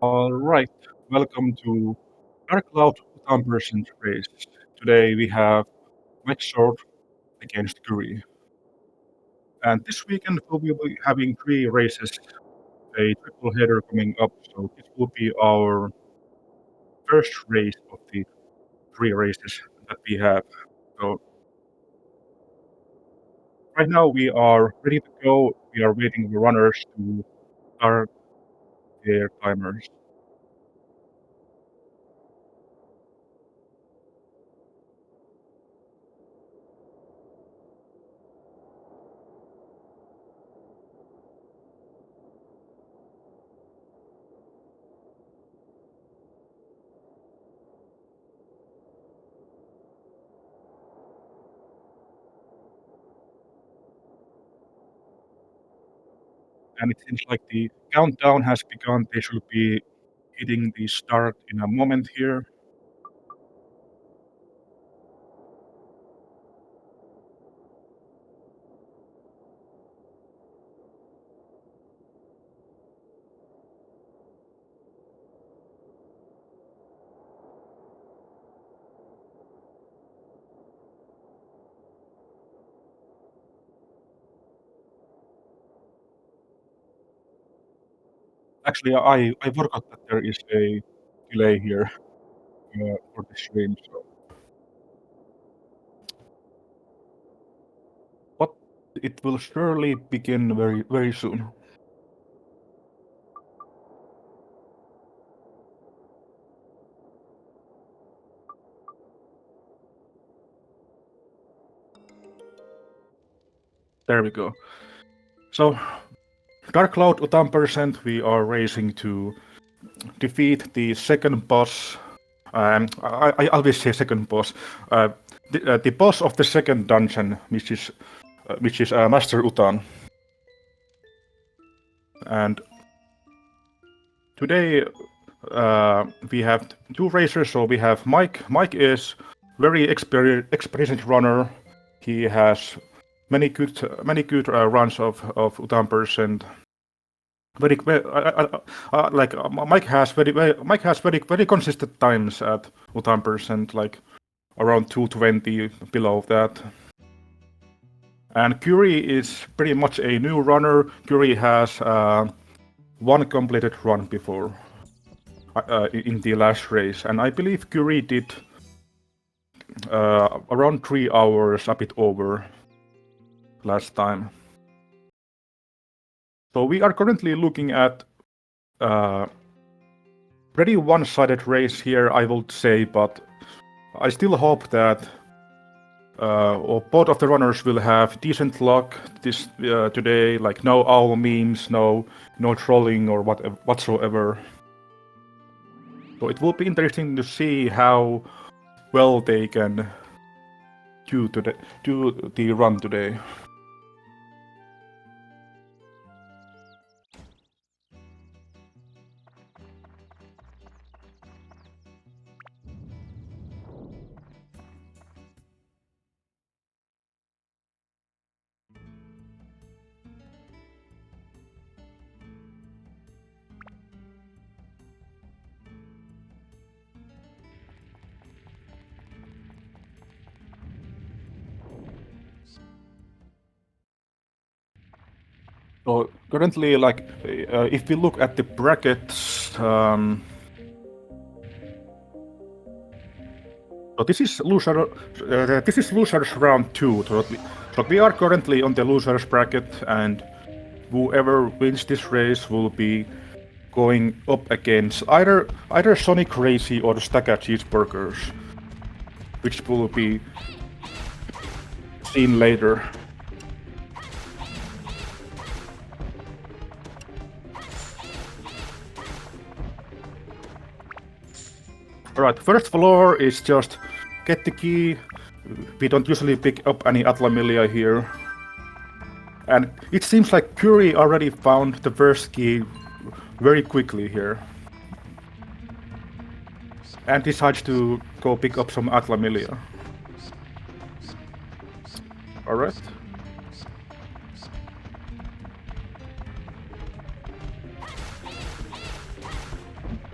All right, welcome to Dark Cloud Utan race. Today we have MikeZorD against Cury. And this weekend we'll be having three races, a triple header coming up. So this will be our first race of the three races that we have. So right now we are ready to go. We are waiting for runners to start their timers. And it seems like the countdown has begun. They should be hitting the start in a moment here. Actually, I forgot that there is a delay here for the stream. So, but it will surely begin very soon. There we go. So, Dark Cloud Utan percent, we are racing to defeat the second boss. I always say second boss. The boss of the second dungeon, which is Master Utan. And today we have two racers. So we have Mike. Mike is very experienced runner. He has many good runs of Utan percent. Mike has very consistent times at Utan percent, like around 220 below that. And Cury is pretty much a new runner. Cury has one completed run before in the last race, and I believe Cury did around 3 hours, a bit over last time. So we are currently looking at pretty one-sided race here, I would say, but I still hope that both of the runners will have decent luck this today, like no owl memes, no trolling or whatsoever. So it will be interesting to see how well they can do the run today. So currently, like, if we look at the brackets, so this is losers round 2. So we are currently on the losers bracket, and whoever wins this race will be going up against either Sonic Crazy or Stacka Cheeseburgers, which will be seen later. Alright, first floor is just get the key. We don't usually pick up any Atlamilia here. And it seems like Cury already found the first key very quickly here. And decides to go pick up some Atlamilia. Alright.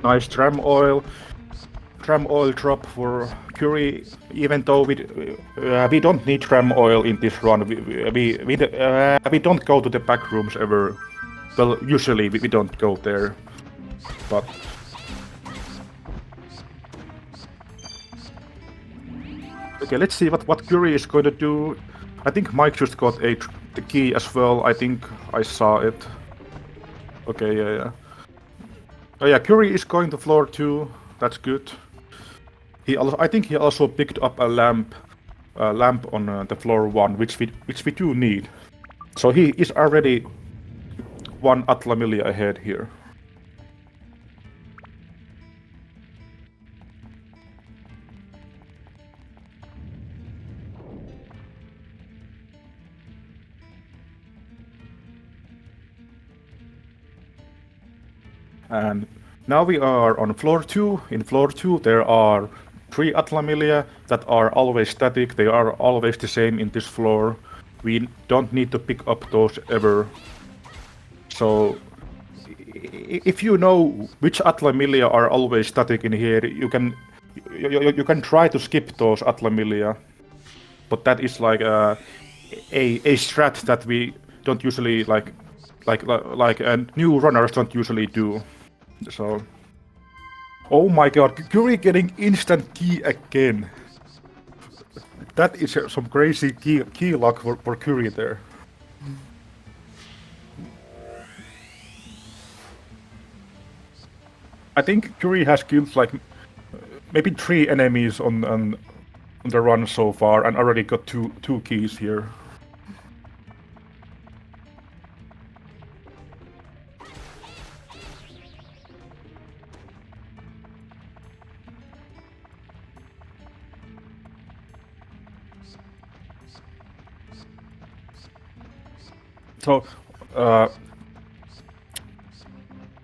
Nice tram oil drop for Cury. Even though we don't need tram oil in this run, we don't go to the back rooms ever. Well, usually we don't go there, but okay, let's see what Cury is going to do. I think Mike just got the key as well. I think I saw it. Okay, yeah. Oh yeah, Cury is going to floor 2. That's good. I think he also picked up a lamp on the floor 1, which we do need. So he is already 1 Atlamillia ahead here. And now we are on floor 2. In floor 2 there are 3 Atlamillia that are always static. They are always the same in this floor. We don't need to pick up those ever. So if you know which Atlamillia are always static in here, you can try to skip those Atlamillia. But that is like a strat that we don't usually like new runners don't usually do. So, oh my god, Cury getting instant key again. That is some crazy key luck for Cury there. I think Cury has killed like maybe 3 enemies on the run so far, and already got two keys here. So,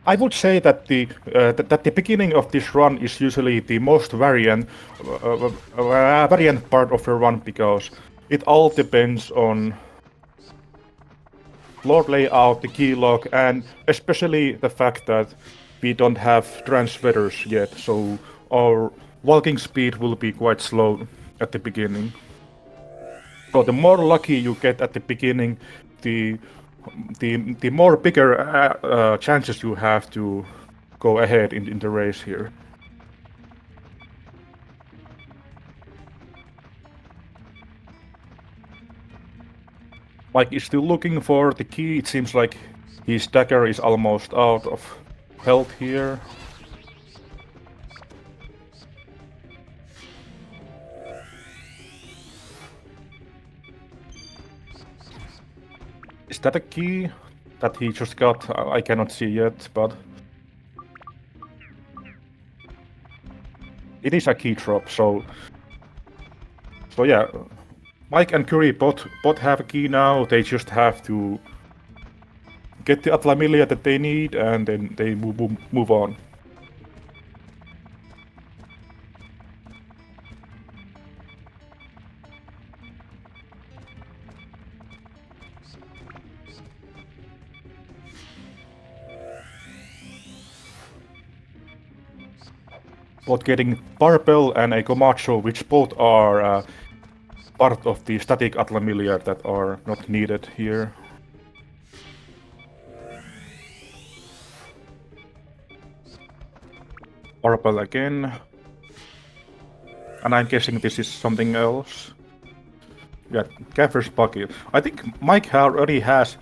I would say that the beginning of this run is usually the most variant part of the run, because it all depends on floor layout, the key lock, and especially the fact that we don't have transvetters yet, so our walking speed will be quite slow at the beginning. So the more lucky you get at the beginning, the more bigger chances you have to go ahead in the race here. Mike is still looking for the key. It seems like his dagger is almost out of health here. Is that a key that he just got? I cannot see yet, but it is a key drop, so yeah. Mike and Cury both have a key now. They just have to get the Atlamillia that they need, and then they move on. Both getting Barbell and a Comacho, which both are part of the static Atlamillia that are not needed here. Barbell again. And I'm guessing this is something else. Yeah, Gaffer's Bucket. I think Mike already has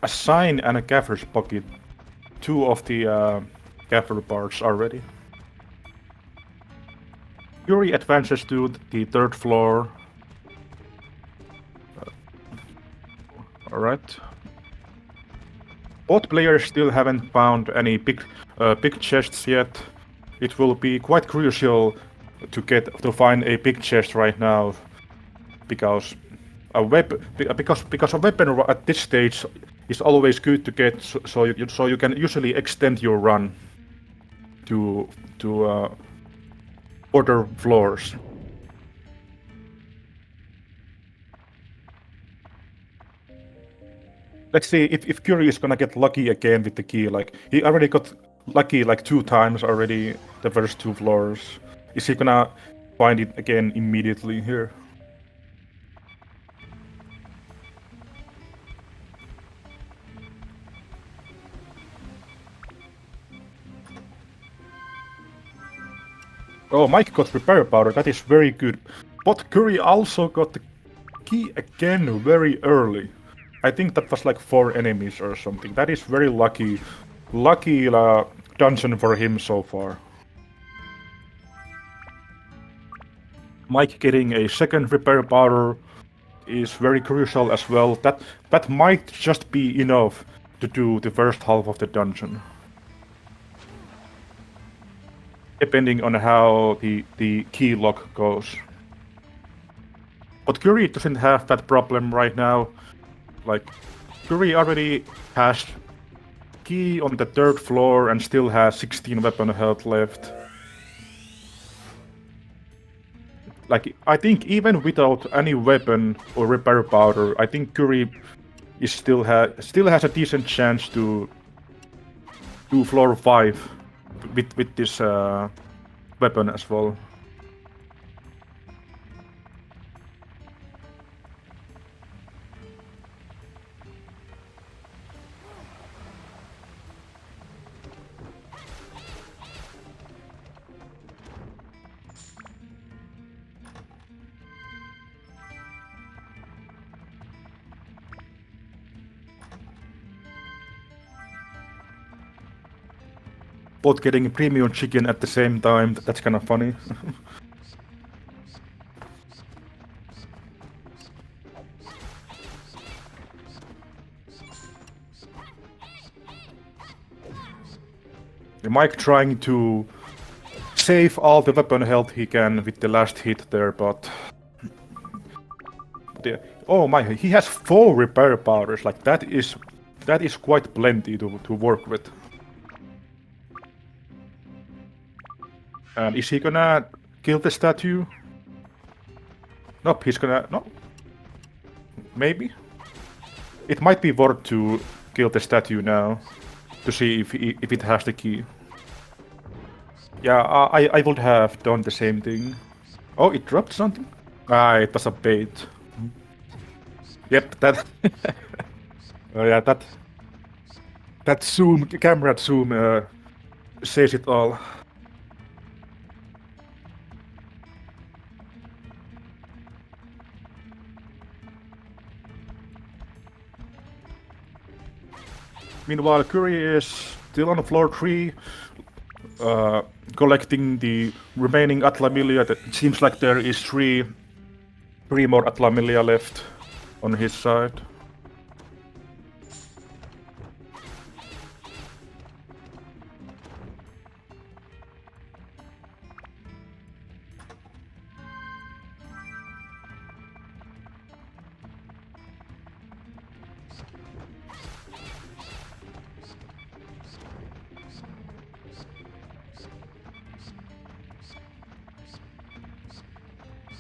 a sign and a Gaffer's Bucket. 2 of the Gaffer parts already. Cury advances to the 3rd floor. Alright. Both players still haven't found any big chests yet. It will be quite crucial to find a big chest right now, because a weapon at this stage is always good to get, so you can usually extend your run to other floors. Let's see if Cury is gonna get lucky again with the key. Like, he already got lucky like 2 times already the first 2 floors. Is he gonna find it again immediately here? Oh, Mike got repair powder, that is very good. But Cury also got the key again very early. I think that was like 4 enemies or something. That is very lucky. Lucky dungeon for him so far. Mike getting a second repair powder is very crucial as well. That might just be enough to do the first half of the dungeon. Depending on how the key lock goes. But Cury doesn't have that problem right now. Like, Cury already has key on the 3rd floor and still has 16 weapon health left. Like, I think even without any weapon or repair powder, I think Cury is still has a decent chance to do floor 5 with this weapon as well. Both getting premium chicken at the same time, that's kind of funny. Mike trying to save all the weapon health he can with the last hit there, but... Oh my, he has 4 repair powders, like that is quite plenty to work with. And is he gonna kill the statue? Nope, he's gonna... no? Maybe? It might be worth to kill the statue now, to see if it has the key. Yeah, I would have done the same thing. Oh, it dropped something? Ah, it was a bait. Yep, that... oh yeah, that zoom, camera zoom says it all. Meanwhile, Cury is still on floor 3, collecting the remaining Atlamilia. It seems like there is 3 more Atlamilia left on his side.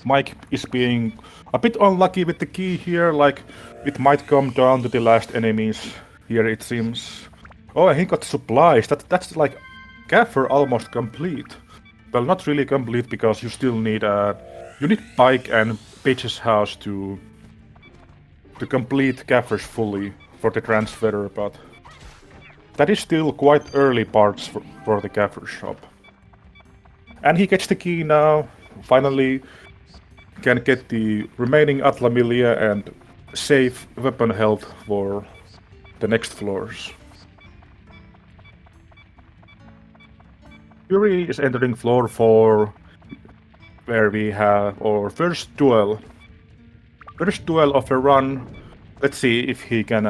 Mike is being a bit unlucky with the key here, like it might come down to the last enemies here it seems. Oh, he got supplies, that's like Gaffer almost complete. Well, not really complete because you still need you need Pike and Page's house to complete Gaffers fully for the transfer, but that is still quite early parts for the Gaffer shop. And he gets the key now, finally can get the remaining Atlamilia and save weapon health for the next floors. Cury is entering floor 4, where we have our first duel. First duel of a run. Let's see if he can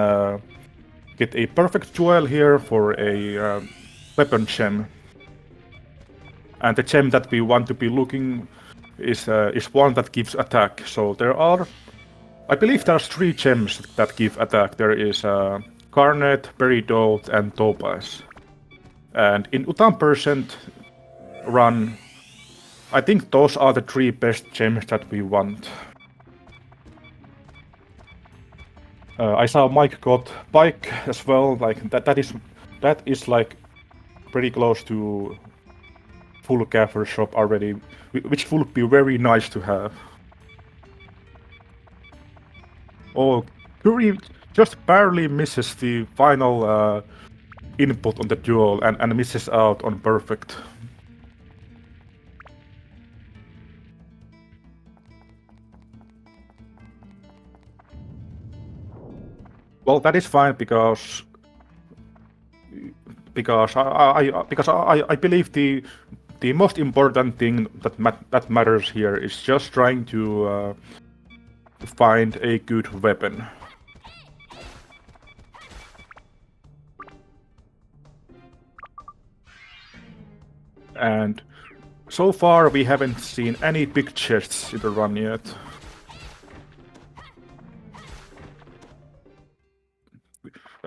get a perfect duel here for a weapon gem. And the gem that we want to be looking is one that gives attack. So there are, I believe there's 3 gems that give attack. There is Garnet, Peridot, and Topaz. And in Utan percent run, I think those are the 3 best gems that we want. I saw Mike got Pike as well. Like that is like pretty close to full gaffer shop already, which would be very nice to have. Oh, Cury just barely misses the final input on the duel and misses out on perfect. Well, that is fine because I believe the most important thing that matters here is just trying to find a good weapon. And so far we haven't seen any big chests in the run yet.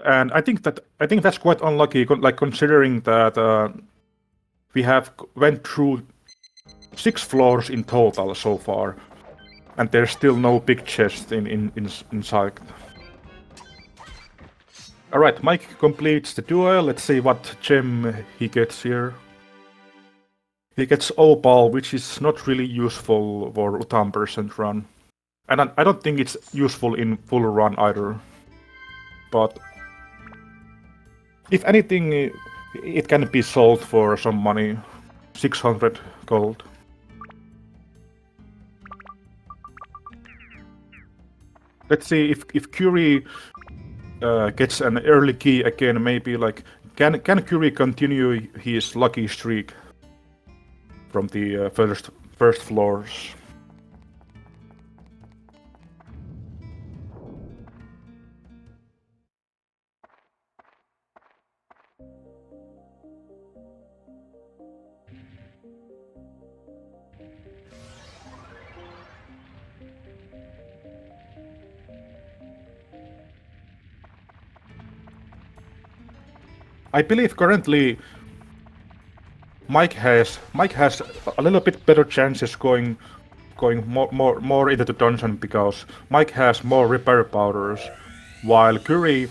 And I think that's quite unlucky, like considering that we have went through 6 floors in total so far, and there's still no big chest in sight. All right, Mike completes the duel. Let's see what gem he gets here. He gets Opal, which is not really useful for Utan percent run, and I don't think it's useful in full run either. But if anything, it can be sold for some money, 600 gold. Let's see if Cury gets an early key again. Maybe like can Cury continue his lucky streak from the first floors? I believe currently Mike has a little bit better chances going more into the dungeon because Mike has more repair powders, while Cury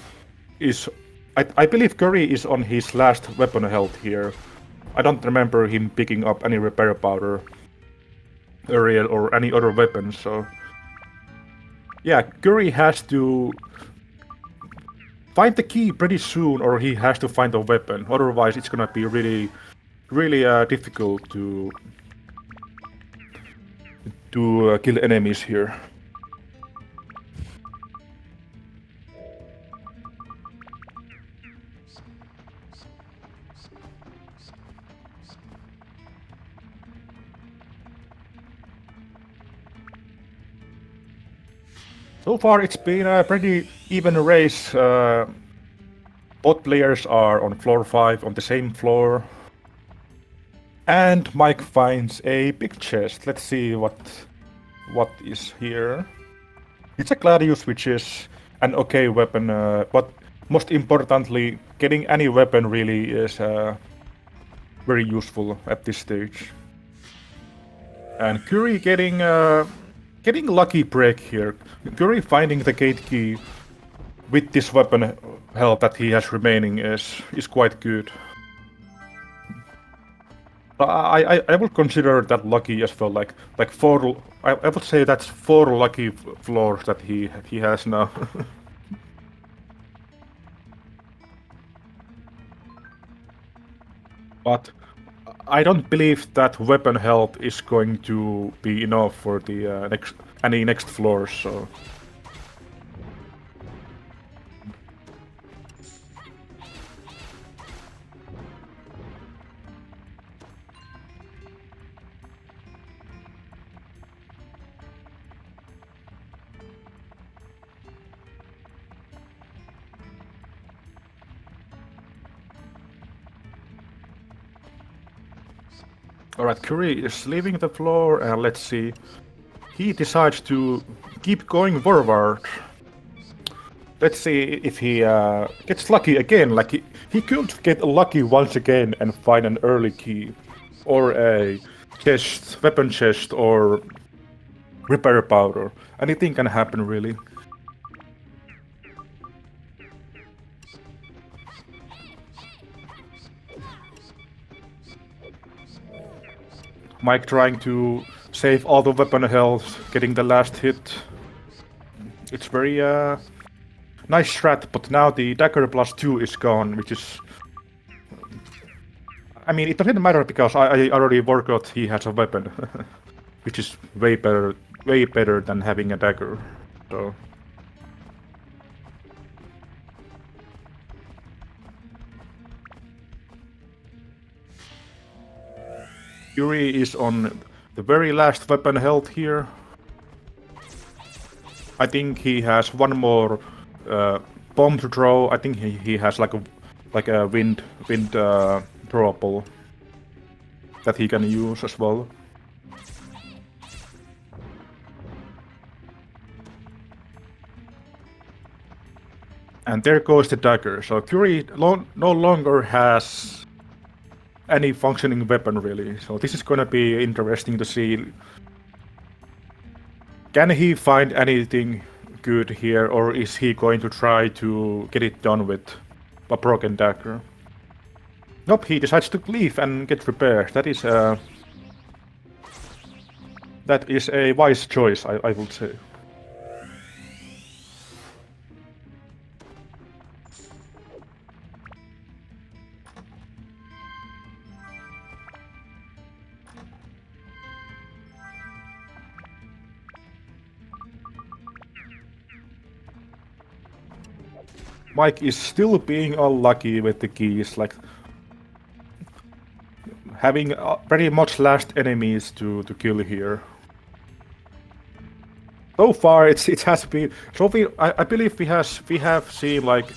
is I believe Cury is on his last weapon health here. I don't remember him picking up any repair powder earlier or any other weapons, so yeah, Cury has to find the key pretty soon, or he has to find a weapon. Otherwise, it's gonna be really difficult to kill enemies here. So far, it's been a pretty even race. Both players are on floor 5 on the same floor. And Mike finds a big chest. Let's see what is here. It's a Gladius, which is an okay weapon, but most importantly, getting any weapon really is very useful at this stage. And Cury getting lucky break here. Cury finding the gate key with this weapon health that he has remaining is quite good. I would consider that lucky as well, like 4. I would say that's 4 lucky floors that he has now. But I don't believe that weapon health is going to be enough for the next floors. So. Alright, Cury is leaving the floor, and let's see. He decides to keep going forward. Let's see if he gets lucky again. Like he could get lucky once again and find an early key, or a chest, weapon chest, or repair powder. Anything can happen, really. Mike trying to save all the weapon health, getting the last hit. It's very nice strat, but now the dagger +2 is gone, which is... I mean, it doesn't matter because I already forgot he has a weapon, which is way better than having a dagger. So... Cury is on the very last weapon health here. I think he has one more bomb to throw. I think he has like a wind throwable that he can use as well. And there goes the dagger. So Cury no longer has any functioning weapon really. So this is gonna be interesting to see. Can he find anything good here, or is he going to try to get it done with a broken dagger? Nope, he decides to leave and get repaired. That is a wise choice, I would say. Mike is still being unlucky with the keys, like having very much last enemies to kill here. So far, it has been. So I believe we have seen like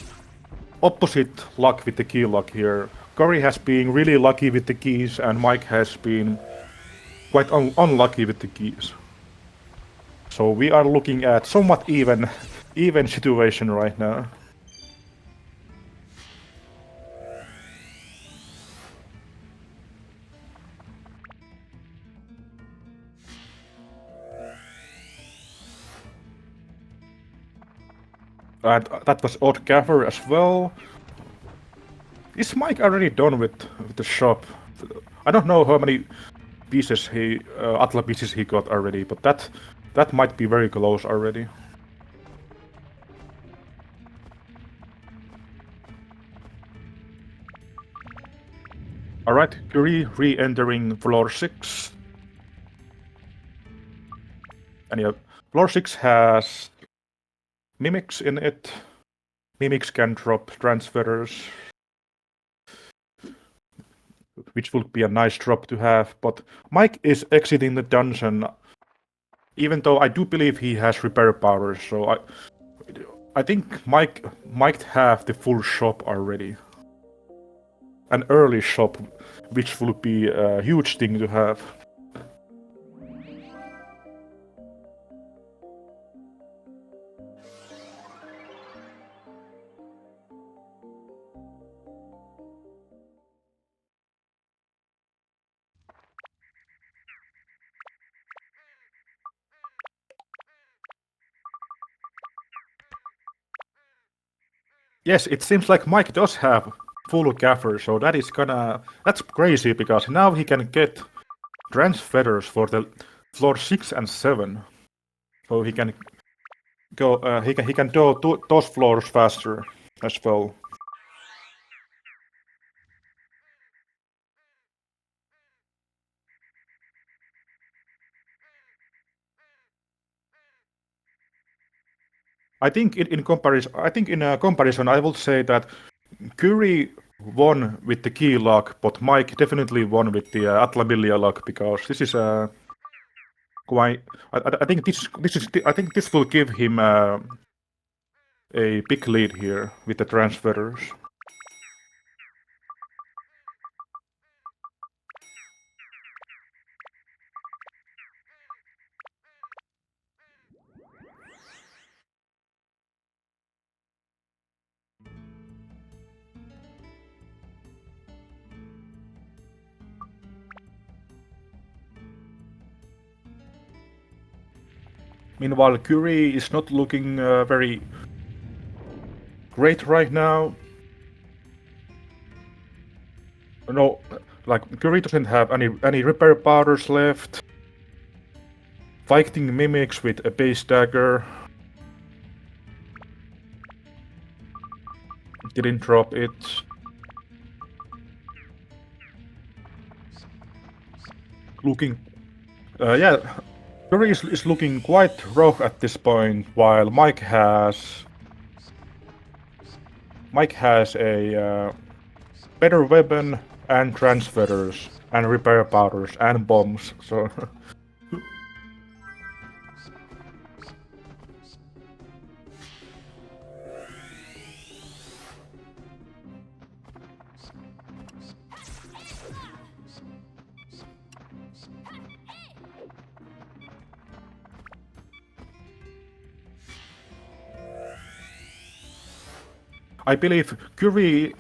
opposite luck with the key lock here. Cury has been really lucky with the keys, and Mike has been quite unlucky with the keys. So we are looking at somewhat even situation right now. And that was Odd Gaffer as well. Is Mike already done with the shop? I don't know how many pieces Atla pieces he got already, but that might be very close already. Alright, Cury re-entering floor 6. And yeah, floor 6 has mimics in it. Mimics can drop transferers, which would be a nice drop to have, but Mike is exiting the dungeon, even though I do believe he has repair powers, so I think Mike might have the full shop already. An early shop, which would be a huge thing to have. Yes, it seems like Mike does have full gaffer, so that's crazy because now he can get transfers for the floor 6 and 7. So he can go he can do those floors faster as well. I think in comparison, I would say that Cury won with the key lock, but Mike definitely won with the Atlabilia lock because this is quite. I think this will give him a big lead here with the transferers. Meanwhile, Cury is not looking very great right now. No, like Cury doesn't have any repair powders left. Fighting mimics with a base dagger. Didn't drop it. Looking, yeah, Cury is looking quite rough at this point, while Mike has a better weapon and transferers and repair powders and bombs. So I believe Curie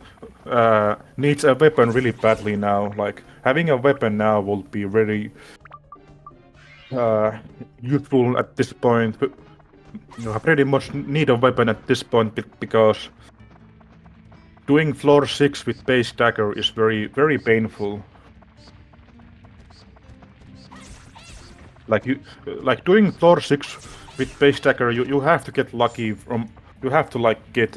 needs a weapon really badly now. Like having a weapon now will be very useful at this point. You pretty much need a weapon at this point because doing floor 6 with base dagger is very painful. Like doing floor 6 with base dagger, you have to get lucky from you have to like get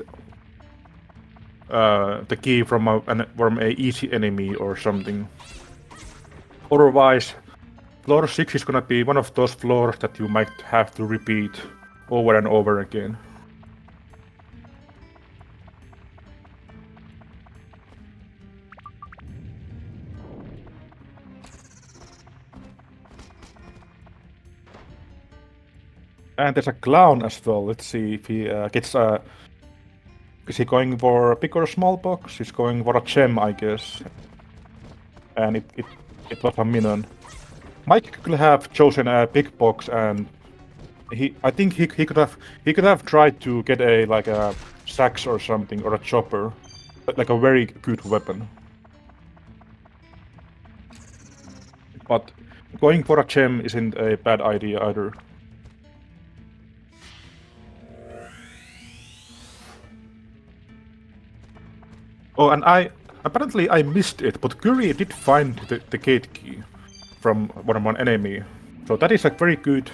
the key from a easy enemy or something. Otherwise, floor 6 is gonna be one of those floors that you might have to repeat over and over again. And there's a clown as well. Let's see if he gets a... Is he going for a big or a small box? He's going for a gem, I guess. And it was a minion. Mike could have chosen a big box, and I think he could have tried to get a sax or something, or a chopper, like a very good weapon. But going for a gem isn't a bad idea either. Oh, and apparently I missed it, but Curie did find the gate key from one enemy, so that is a very good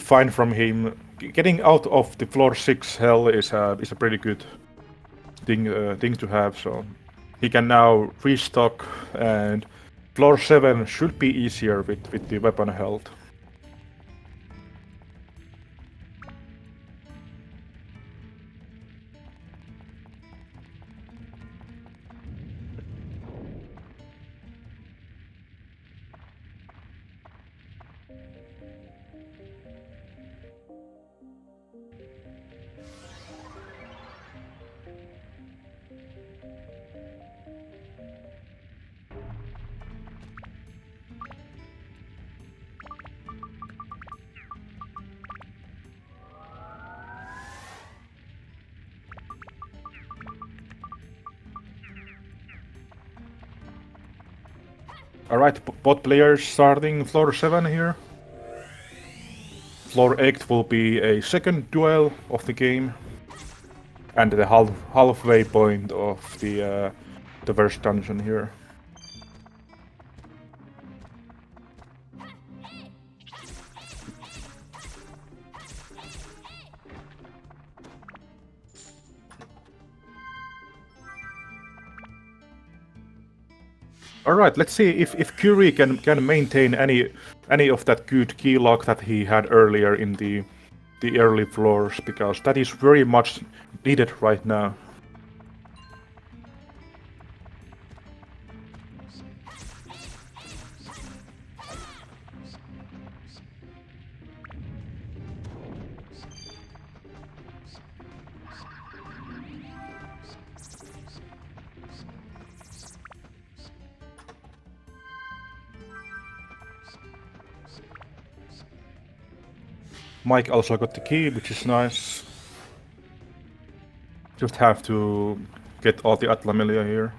find from him. Getting out of the floor 6 hell is a pretty good thing to have. So he can now restock, and floor 7 should be easier with the weapon health. Alright, bot players starting floor 7 here. Floor 8 will be a second duel of the game, and the halfway point of the first dungeon here. Alright, let's see if Curie can maintain any of that good key lock that he had earlier in the early floors, because that is very much needed right now. Mike also got the key, which is nice. Just have to get all the Atlamelia here.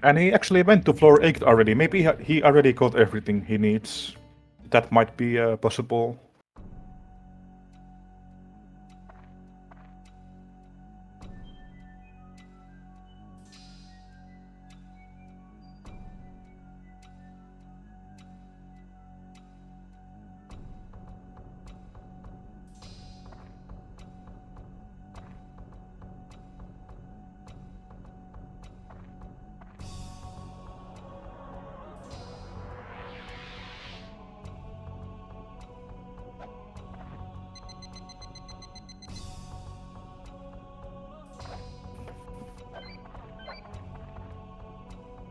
And he actually went to floor 8 already. Maybe he already got everything he needs. that might be possible.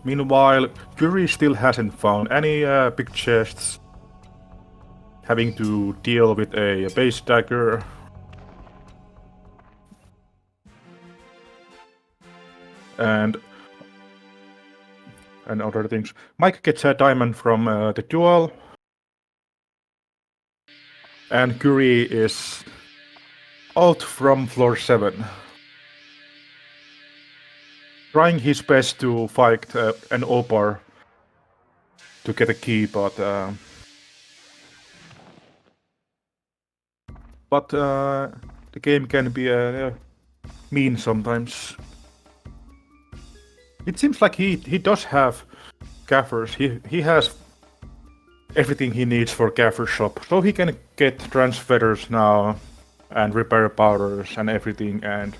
Meanwhile, Cury still hasn't found any big chests, having to deal with a base dagger. And other things. Mike gets a diamond from the duel, and Cury is out from floor 7. Trying his best to fight an opar to get a key, but the game can be mean sometimes. It seems like he does have gaffers. He has everything he needs for gaffer shop, so he can get transfetters now and repair powders and everything, and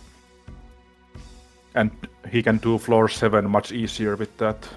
he can do floor 7 much easier with that.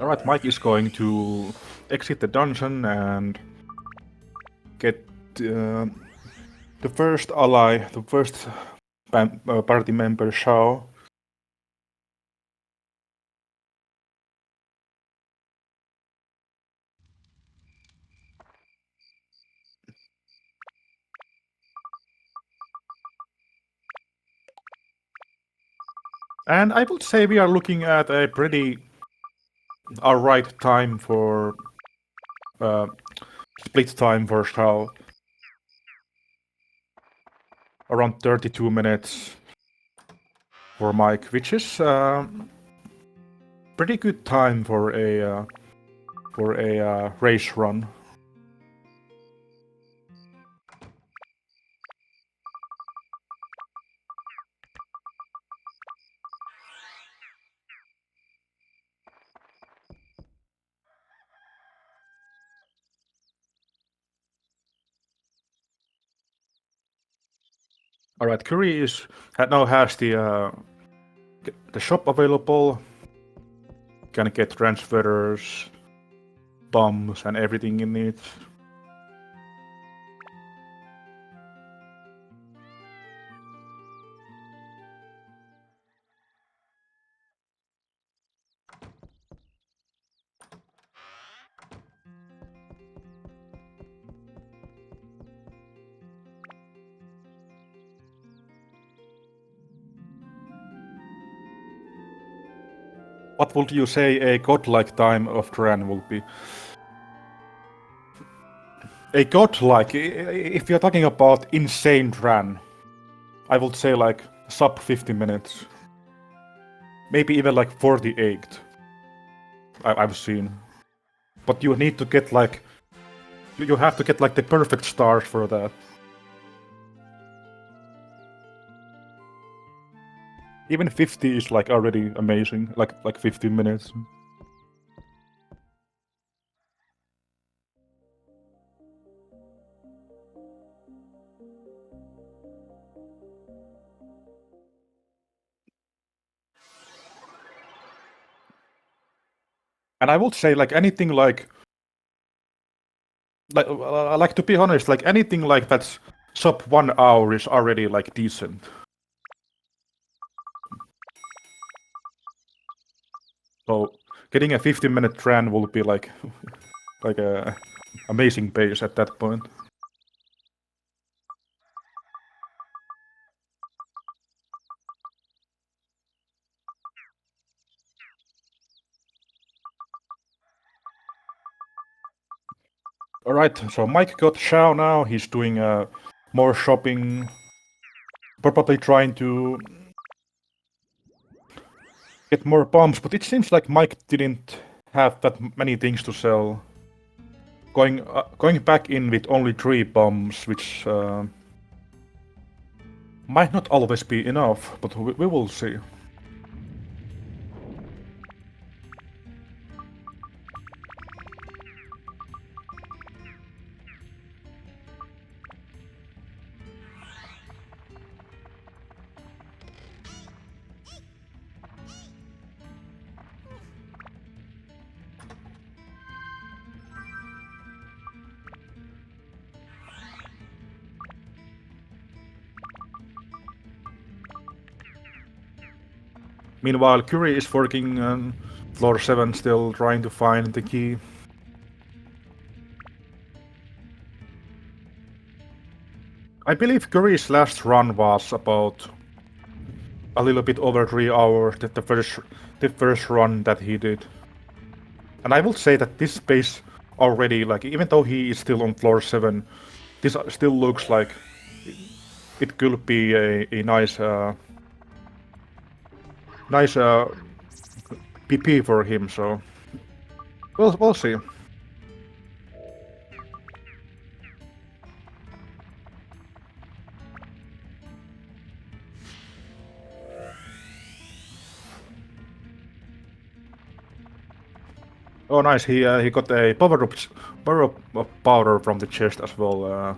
Alright, Mike is going to exit the dungeon and get the first ally, the first party member, Shao. And I would say we are looking at a pretty alright time for split time for Shao. Around 32 minutes for Mike, which is pretty good time for a race run. Alright, Cury now has the shop available. Can get transfers, bombs, and everything in it. What would you say a godlike time of Dran will be? A godlike, if you're talking about insane Dran, I would say like sub 50 minutes. Maybe even like 48. I've seen. But you need to get like... You have to get like the perfect stars for that. Even 50 is like already amazing, like 15 minutes. And I would say like anything like to be honest, like anything like that's sub 1 hour is already like decent. So getting a 15-minute run will be like a amazing pace at that point. Alright, so Mike got Xiao now, he's doing more shopping, probably trying to get more bombs, but it seems like Mike didn't have that many things to sell. Going back in with only 3 bombs, which might not always be enough, but we will see. Meanwhile, Cury is working on floor 7 still, trying to find the key. I believe Cury's last run was about a little bit over 3 hours, the first run that he did. And I would say that this space already, like, even though he is still on floor 7, this still looks like it could be a nice PP for him, so we'll see. Oh, nice! He got a power up powder from the chest as well,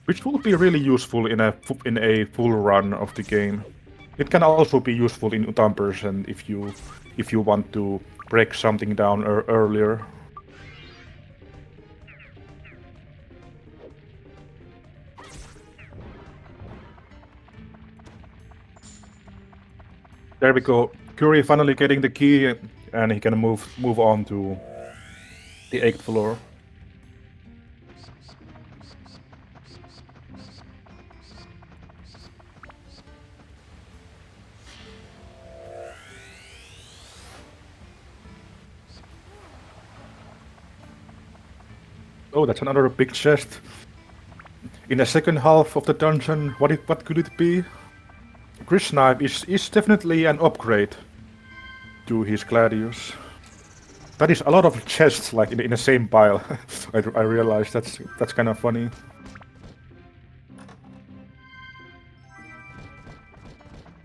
which will be really useful in a full run of the game. It can also be useful in Utan person if you want to break something down earlier. There we go. Cury finally getting the key, and he can move on to the 8th floor. Oh, that's another big chest. In the second half of the dungeon, what could it be? Chris Knife is definitely an upgrade to his Gladius. That is a lot of chests, like in the same pile. I realize that's kind of funny.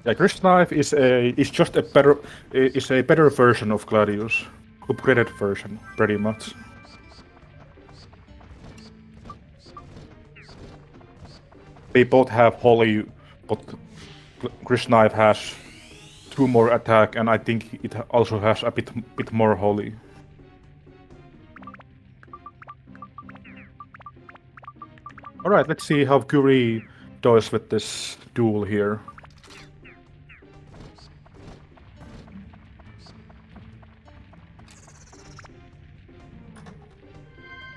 Yeah, Chris Knife is just a better version of Gladius, upgraded version, pretty much. They both have Holy, but Chris Knife has 2 more attack, and I think it also has a bit more Holy. Alright, let's see how Cury does with this duel here.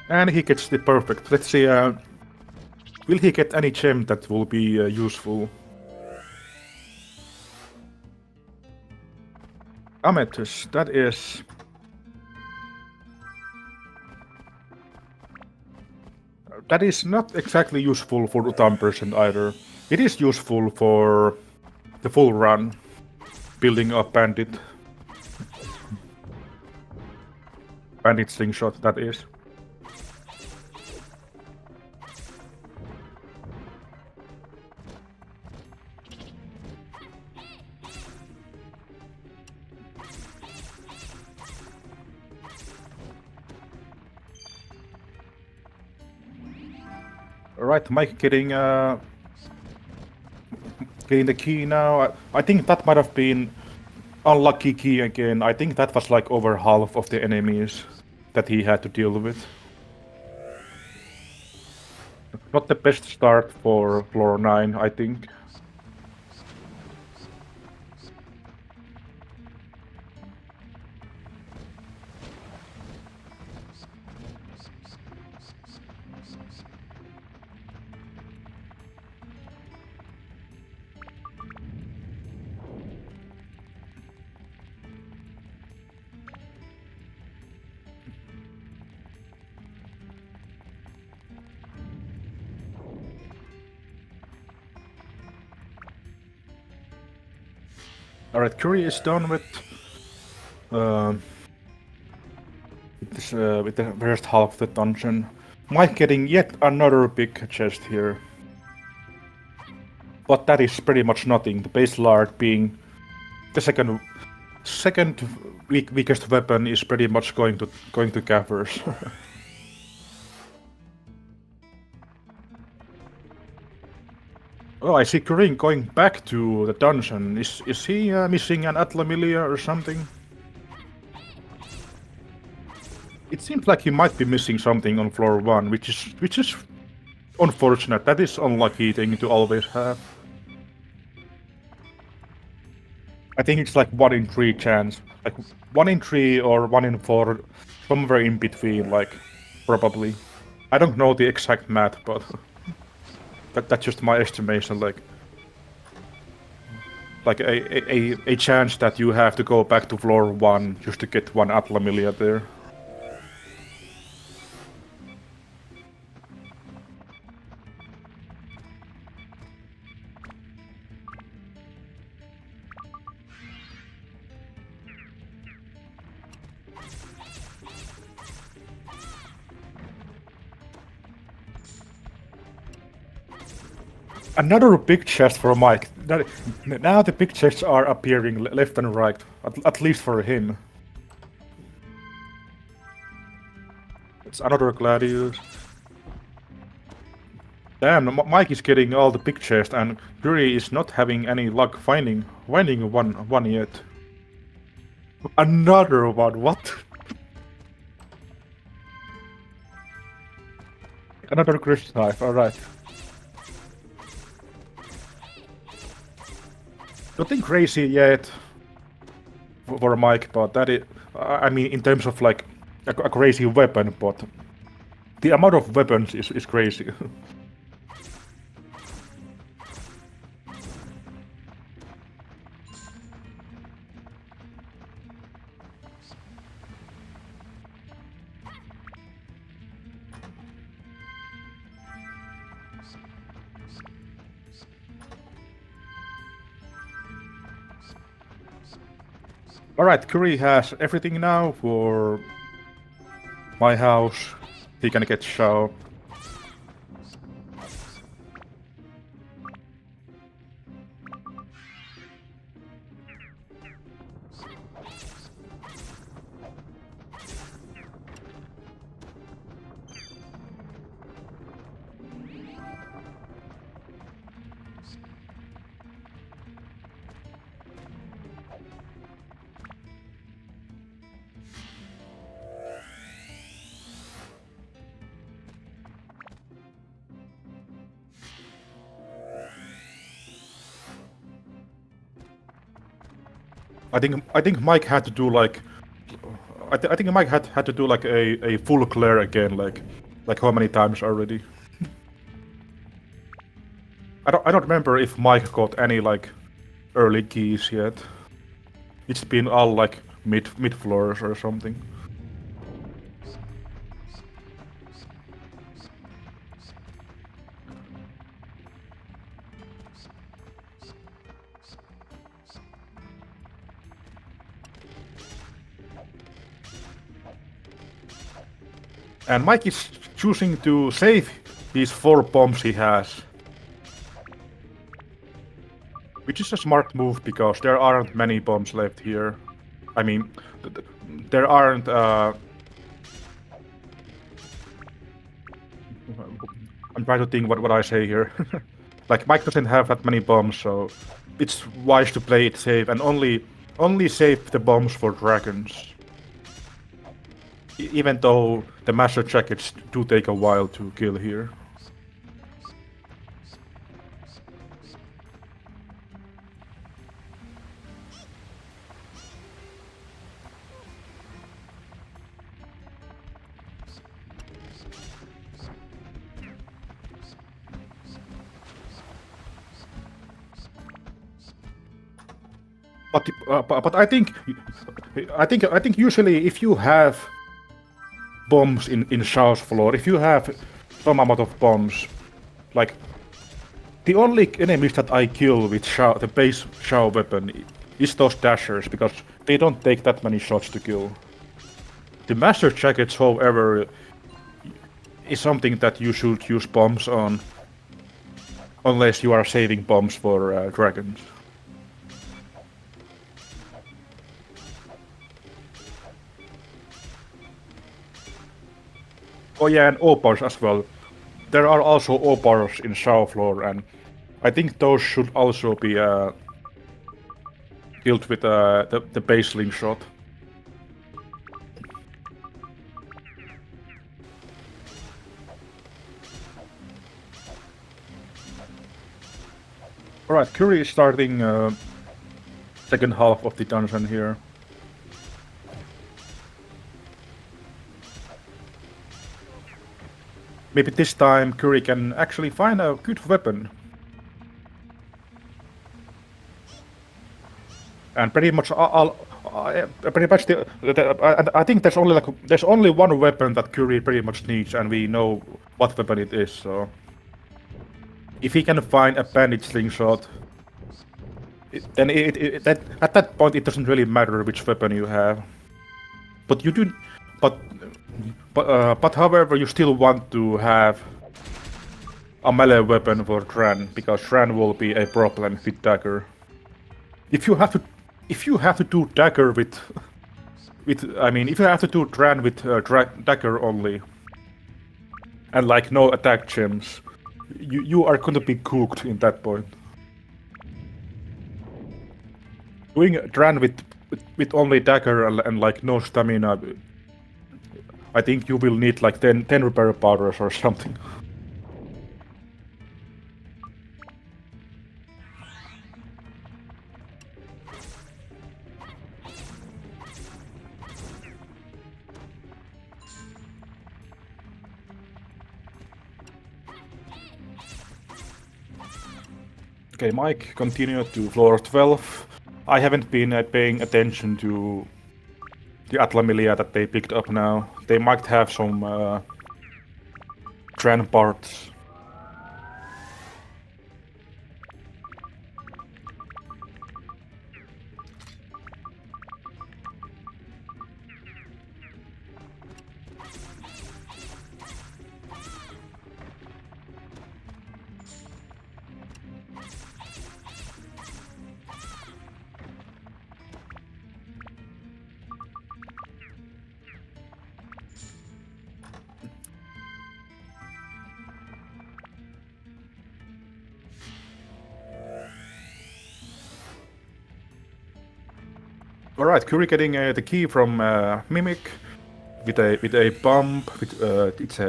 And he gets the perfect. Let's see, will he get any gem that will be useful? Amethyst, that is... That is not exactly useful for Utan person either. It is useful for the full run, building up Bandit slingshot, that is. Alright, Mike getting the key now. I think that might have been unlucky key again. I think that was like over half of the enemies that he had to deal with. Not the best start for floor 9, I think. Alright, Cury is done with with the first half of the dungeon. Mike getting yet another big chest here. But that is pretty much nothing. The base lard being the second weakest weapon is pretty much going to gaffers. Oh, I see Cury going back to the dungeon. Is he missing an Atlamilia or something? It seems like he might be missing something on floor 1, which is unfortunate. That is unlucky thing to always have. I think it's like 1 in 3 chance. Like 1 in 3 or 1 in 4, somewhere in between, like, probably. I don't know the exact math, but that's just my estimation, like a chance that you have to go back to floor 1 just to get 1 Atlamilia there. Another big chest for Mike. Now the big chests are appearing left and right, at least for him. It's another Gladius. Damn, Mike is getting all the big chests, and Cury is not having any luck finding one yet. Another one, what? Another Christ knife, alright. Nothing crazy yet for Mike, but that is, I mean, in terms of like a crazy weapon, but the amount of weapons is crazy. Alright, Cury has everything now for my house. He can get show. I think Mike had to do like I think Mike had to do like a full clear again, like how many times already? I don't remember if Mike got any like early keys yet. It's been all like mid floors or something. And Mike is choosing to save these 4 bombs he has. Which is a smart move because there aren't many bombs left here. I mean, there aren't I'm trying to think what I say here. Like Mike doesn't have that many bombs, so it's wise to play it safe and only save the bombs for dragons. Even though the master jackets do take a while to kill here. But I think usually if you have bombs in Shaw's floor, if you have some amount of bombs, like the only enemies that I kill with Shaw, the base Shaw weapon, is those dashers, because they don't take that many shots to kill. The Master Jackets, however, is something that you should use bombs on, unless you are saving bombs for dragons. Oh yeah, and opals as well. There are also opals in south floor, and I think those should also be killed with the baseling shot. Alright, Cury is starting second half of the dungeon here. Maybe this time Cury can actually find a good weapon. And pretty much I think there's only one weapon that Cury pretty much needs, and we know what weapon it is. So if he can find a bandit slingshot, then at that point it doesn't really matter which weapon you have. But you do, but however, you still want to have a melee weapon for Dran, because Dran will be a problem with dagger. If you have to do dagger with I mean, if you have to do Dran with dagger only, and like no attack gems, you are gonna be cooked in that point. Doing Dran with only dagger and like no stamina, I think you will need like 10 repair powders or something. Okay, Mike continued to floor 12. I haven't been paying attention to the Atlamilia that they picked up now. They might have some Dran parts. Alright, Cury getting the key from Mimic with a bump. It's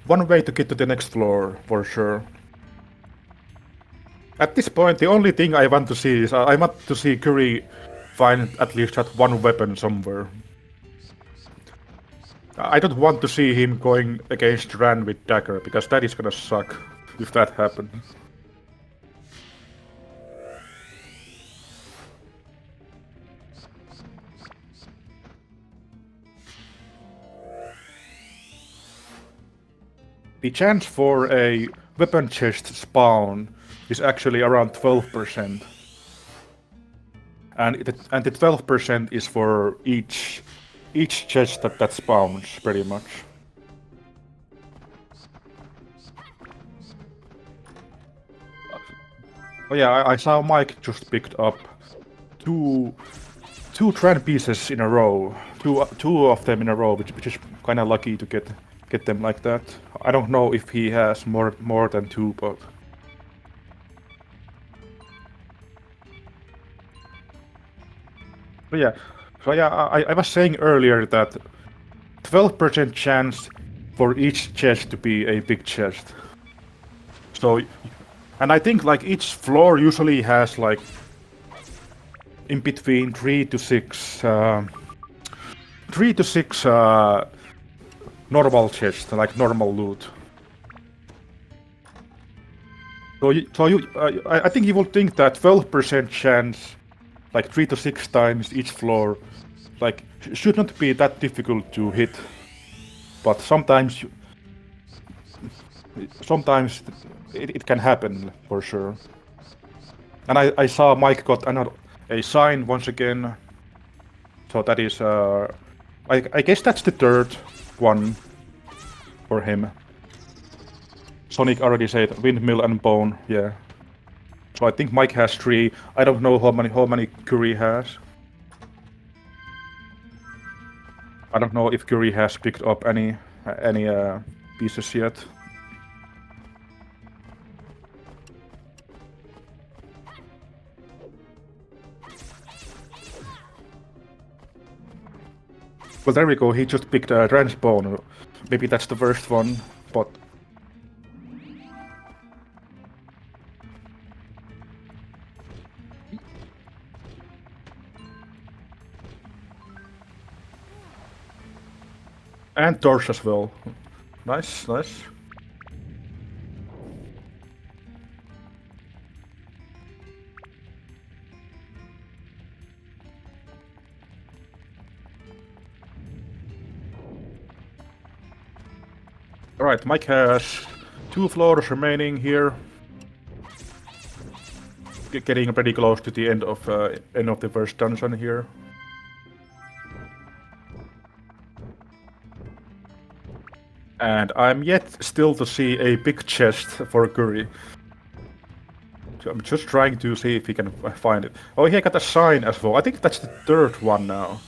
one way to get to the next floor for sure. At this point, the only thing I want to see is I want to see Cury find at least that one weapon somewhere. I don't want to see him going against Ran with dagger, because that is gonna suck if that happens. The chance for a weapon chest spawn is actually around 12%. And the 12% is for each chest that spawns, pretty much. Oh yeah, I saw Mike just picked up two Dran pieces in a row. Two of them in a row, which is kind of lucky to get them like that. I don't know if he has more than two, but yeah. So yeah, I was saying earlier that 12% chance for each chest to be a big chest. So, and I think like each floor usually has like in between 3 to 6 normal chests, like normal loot. I think you would think that 12% chance, like 3 to 6 times each floor, like should not be that difficult to hit. But sometimes it can happen for sure. And I saw Mike got a sign once again. So that is, I guess that's the third one for him. Sonic already said windmill and bone, yeah. So I think Mike has 3. I don't know how many Cury has. I don't know if Cury has picked up any pieces yet. Well, there we go. He just picked a Transbone. Maybe that's the worst one, but and Torch as well. Nice, nice. Alright, Mike has 2 floors remaining here. Getting pretty close to the end of the first dungeon here. And I'm yet still to see a big chest for Cury. So I'm just trying to see if he can find it. Oh, he got a sign as well. I think that's the third one now.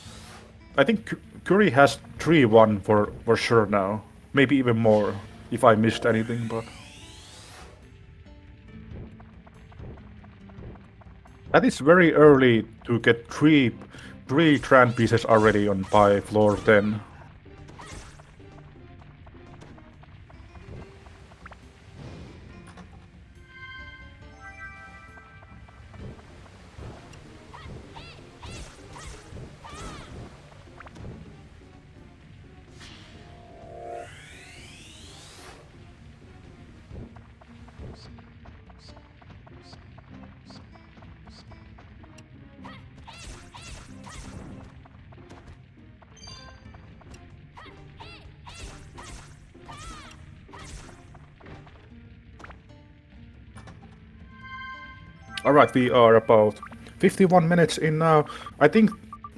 I think Cury has 3-1 for sure now. Maybe even more, if I missed anything, but... That is very early to get three Tran pieces already on by floor 10. Alright, we are about 51 minutes in now. I think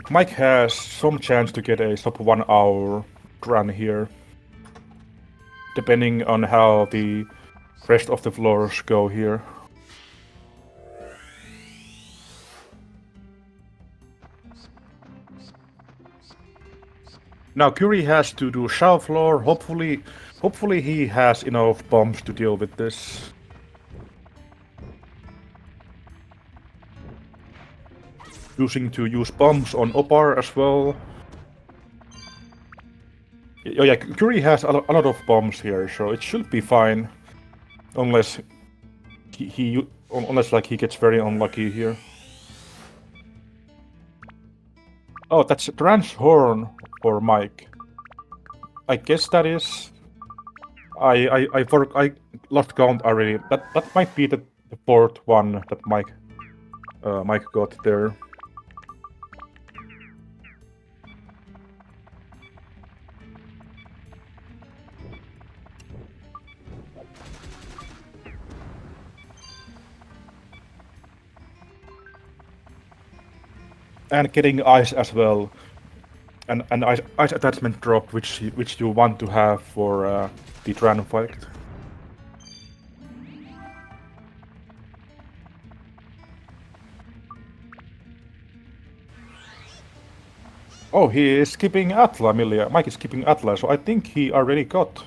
Mike has some chance to get a sub 1 hour run here. Depending on how the rest of the floors go here. Now Cury has to do shower floor. Hopefully he has enough bombs to deal with this. Using to use bombs on Opar as well. Oh yeah, Cury has a lot of bombs here, so it should be fine. Unless unless like he gets very unlucky here. Oh, that's a Trans Horn for Mike. I guess that is. I lost count already. That might be the fourth one that Mike got there. And getting ice as well, and ice attachment drop, which you want to have for the Tran fight. Oh, he is skipping Atla, Milia. Mike is skipping Atla, so I think he already got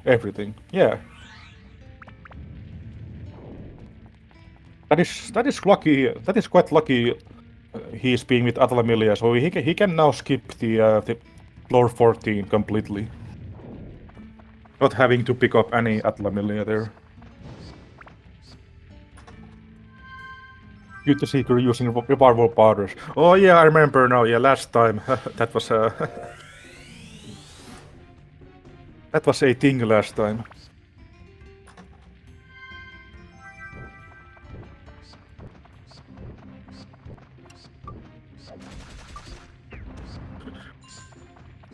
everything. Yeah. That is lucky. That is quite lucky. He's being with Atla Milia, so he can now skip the floor 14 completely. Not having to pick up any Atla Milia there. Good to see you're using revival powders. Oh yeah, I remember now. Yeah, last time that was that was a thing last time.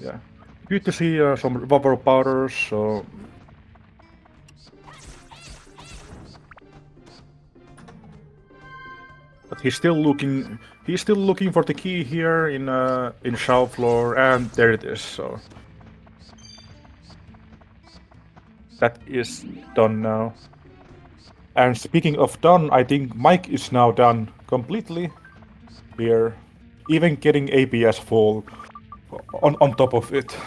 Yeah, good to see some revival powders. So. But he's still looking. He's still looking for the key here in shower floor, and there it is. So that is done now. And speaking of done, I think Mike is now done completely here, even getting APS full on top of it.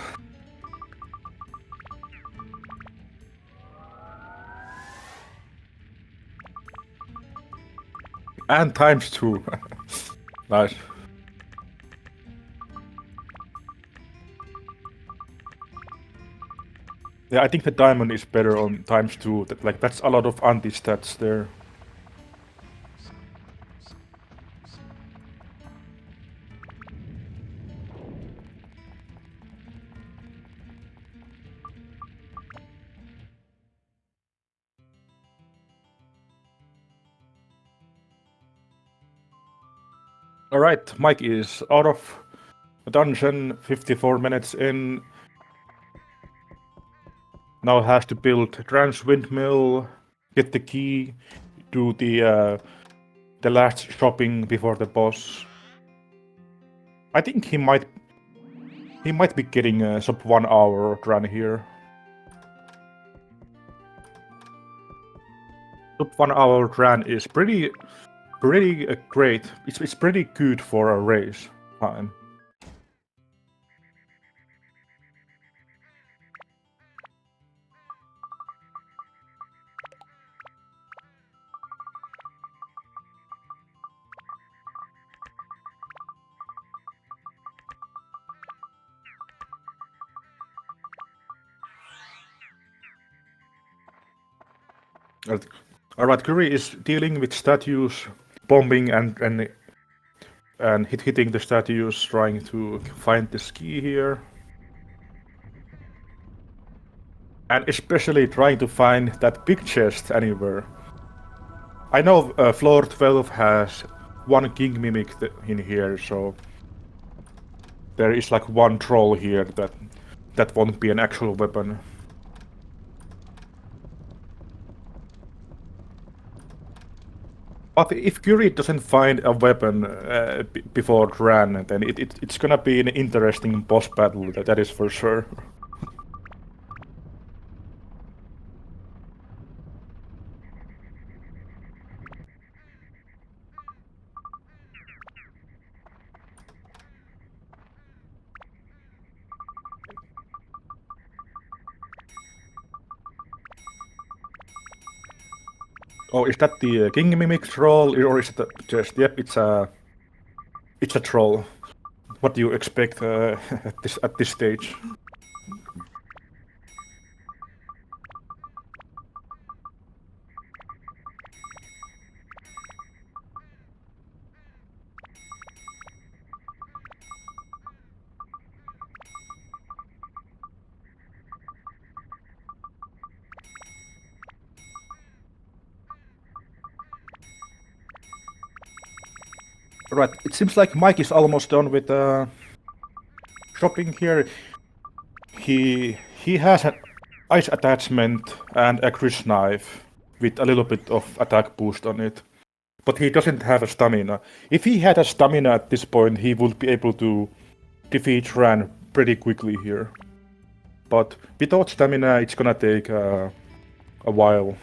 And times 2. Nice. Yeah, I think the diamond is better on times 2. That's a lot of anti-stats there. Alright, Mike is out of the dungeon, 54 minutes in. Now has to build trans windmill, get the key, do the last shopping before the boss. I think he might be getting a sub 1 hour run here. Sub 1 hour run is pretty great. It's pretty good for a race time. Alright, Cury is dealing with statues, bombing and hitting the statues, trying to find the key here. And especially trying to find that big chest anywhere. I know floor 12 has one king mimic in here, so there is like one troll here that won't be an actual weapon. But if Cury doesn't find a weapon before Ran, then it's gonna be an interesting boss battle, that is for sure. Oh, is that the king mimic troll, or is it just? Yep, it's a troll. What do you expect at this stage? Right, it seems like Mike is almost done with shopping here. He has an ice attachment and a crush knife with a little bit of attack boost on it. But he doesn't have a stamina. If he had a stamina at this point, he would be able to defeat Ran pretty quickly here. But without stamina, it's gonna take a while.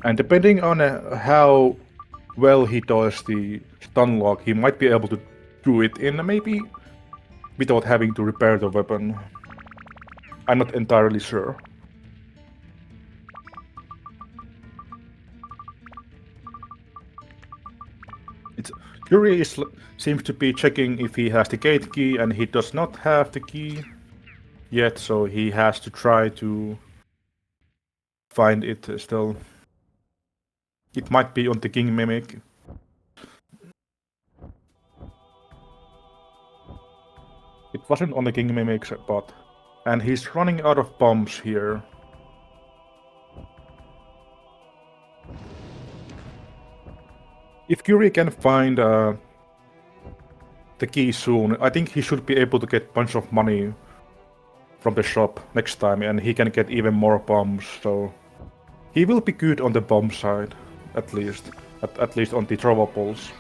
And depending on how well he does the stun lock, he might be able to do it in maybe without having to repair the weapon. I'm not entirely sure. Cury seems to be checking if he has the gate key, and he does not have the key yet, so he has to try to find it still. It might be on the king mimic. It wasn't on the king mimic, but... And he's running out of bombs here. If Cury can find the key soon, I think he should be able to get a bunch of money from the shop next time, and he can get even more bombs. So he will be good on the bomb side, at least. At least on the throwables.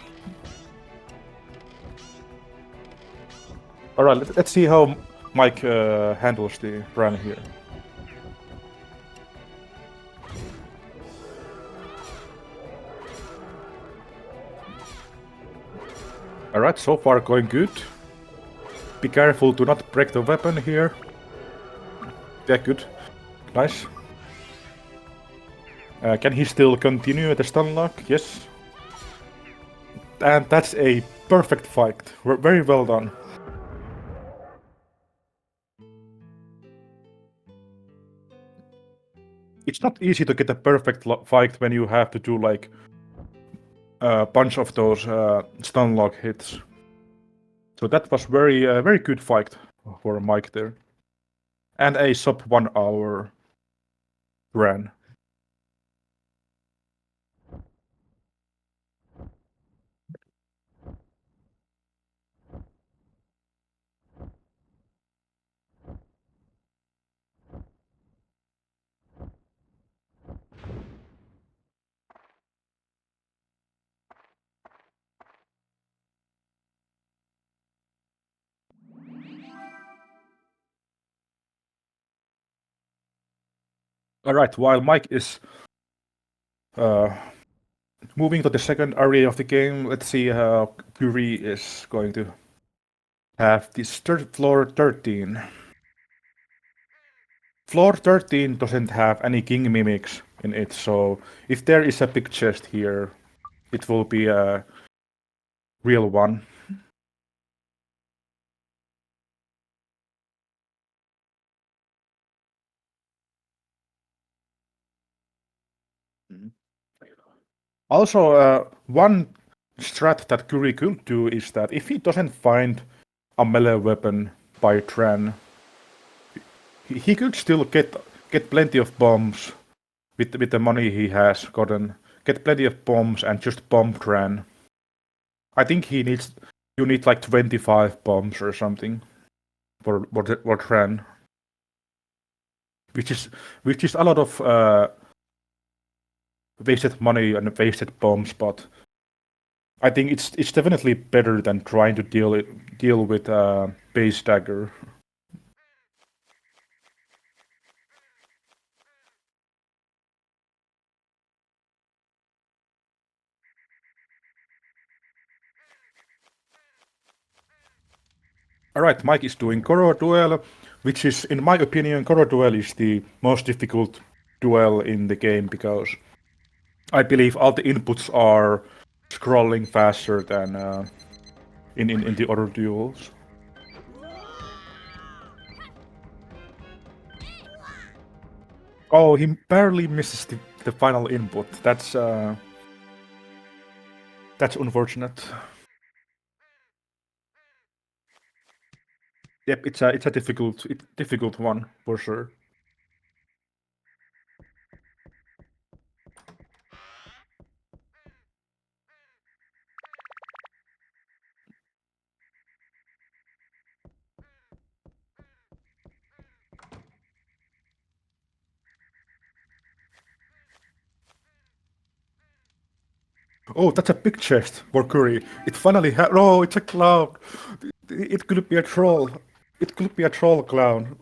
Alright, let's see how Mike handles the run here. Alright, so far going good. Be careful to not break the weapon here. Yeah, good. Nice. Can he still continue the stun lock? Yes. And that's a perfect fight. Very well done. It's not easy to get a perfect fight when you have to do like a bunch of those stun lock hits. So that was very good fight for Mike there. And a sub 1 hour run. Alright, while Mike is moving to the second area of the game, let's see how Cury is going to have this floor 13. Floor 13 doesn't have any king mimics in it, so if there is a big chest here, it will be a real one. Also, one strat that Cury could do is that if he doesn't find a melee weapon by Tran, he could still get plenty of bombs with the money he has gotten. Get plenty of bombs and just bomb Tran. I think you need like 25 bombs or something for Tran, which is a lot of wasted money and wasted bombs, but I think it's definitely better than trying to deal with base dagger. Alright, Mike is doing Koro Duel, which is, in my opinion, Koro Duel is the most difficult duel in the game because I believe all the inputs are scrolling faster than in the other duels. Oh, he barely misses the final input. That's unfortunate. Yep, it's a difficult one for sure. Oh, that's a big chest for Cury. It finally oh, it's a clown. It could be a troll. It could be a troll clown.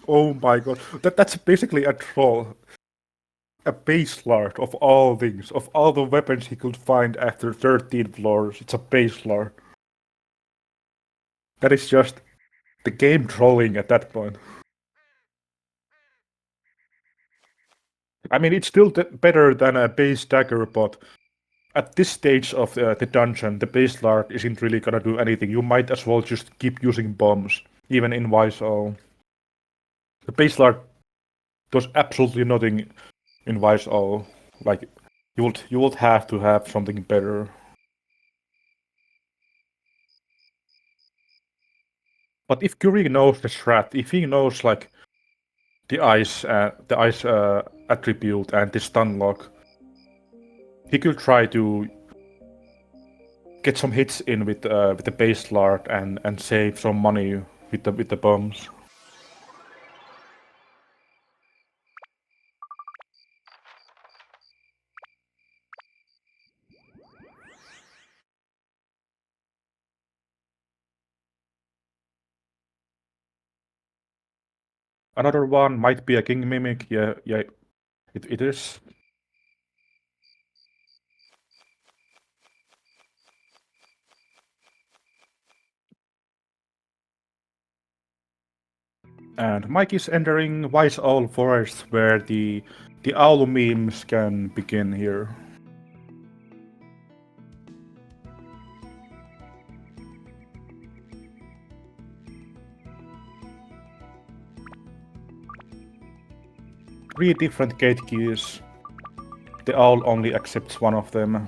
Oh my god. That's basically a troll. A base lord of all things. Of all the weapons he could find after 13 floors, it's a base lord. That is just the game trolling at that point. I mean, it's still better than a base dagger, but at this stage of the dungeon, the base lord isn't really gonna do anything. You might as well just keep using bombs, even in Wise-O. The base lord does absolutely nothing in Wise-O. Like, you would have to have something better. But if Cury knows the strat, if he knows like the ice attribute and the stun lock, he could try to get some hits in with the base lord and save some money with the bombs. Another one might be a king mimic. Yeah, it is. And Mike is entering Wise Owl Forest, where the owl memes can begin here. Three different gate keys. The owl only accepts one of them.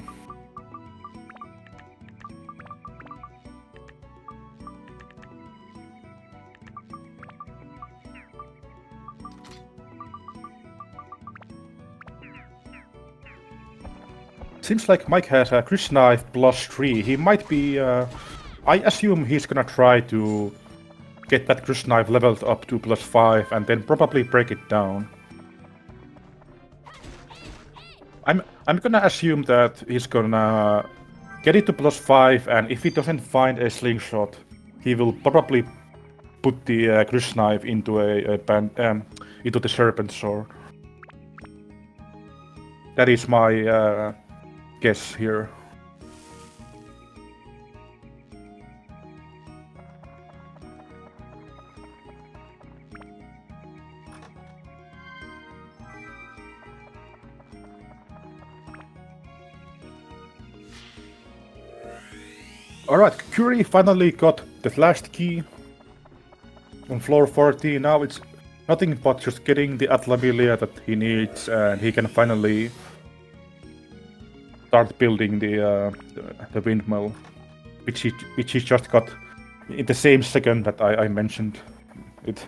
Seems like Mike has a Chris Knife +3. He might be... I assume he's gonna try to get that Chris Knife leveled up to +5 and then probably break it down. I'm gonna assume that he's gonna get it to +5, and if he doesn't find a slingshot, he will probably put the Chris Knife into into the Serpent Sword. That is my guess here. Alright, Cury finally got the last key on floor 40. Now it's nothing but just getting the Atlabilia that he needs, and he can finally start building the windmill, which he just got in the same second that I mentioned it.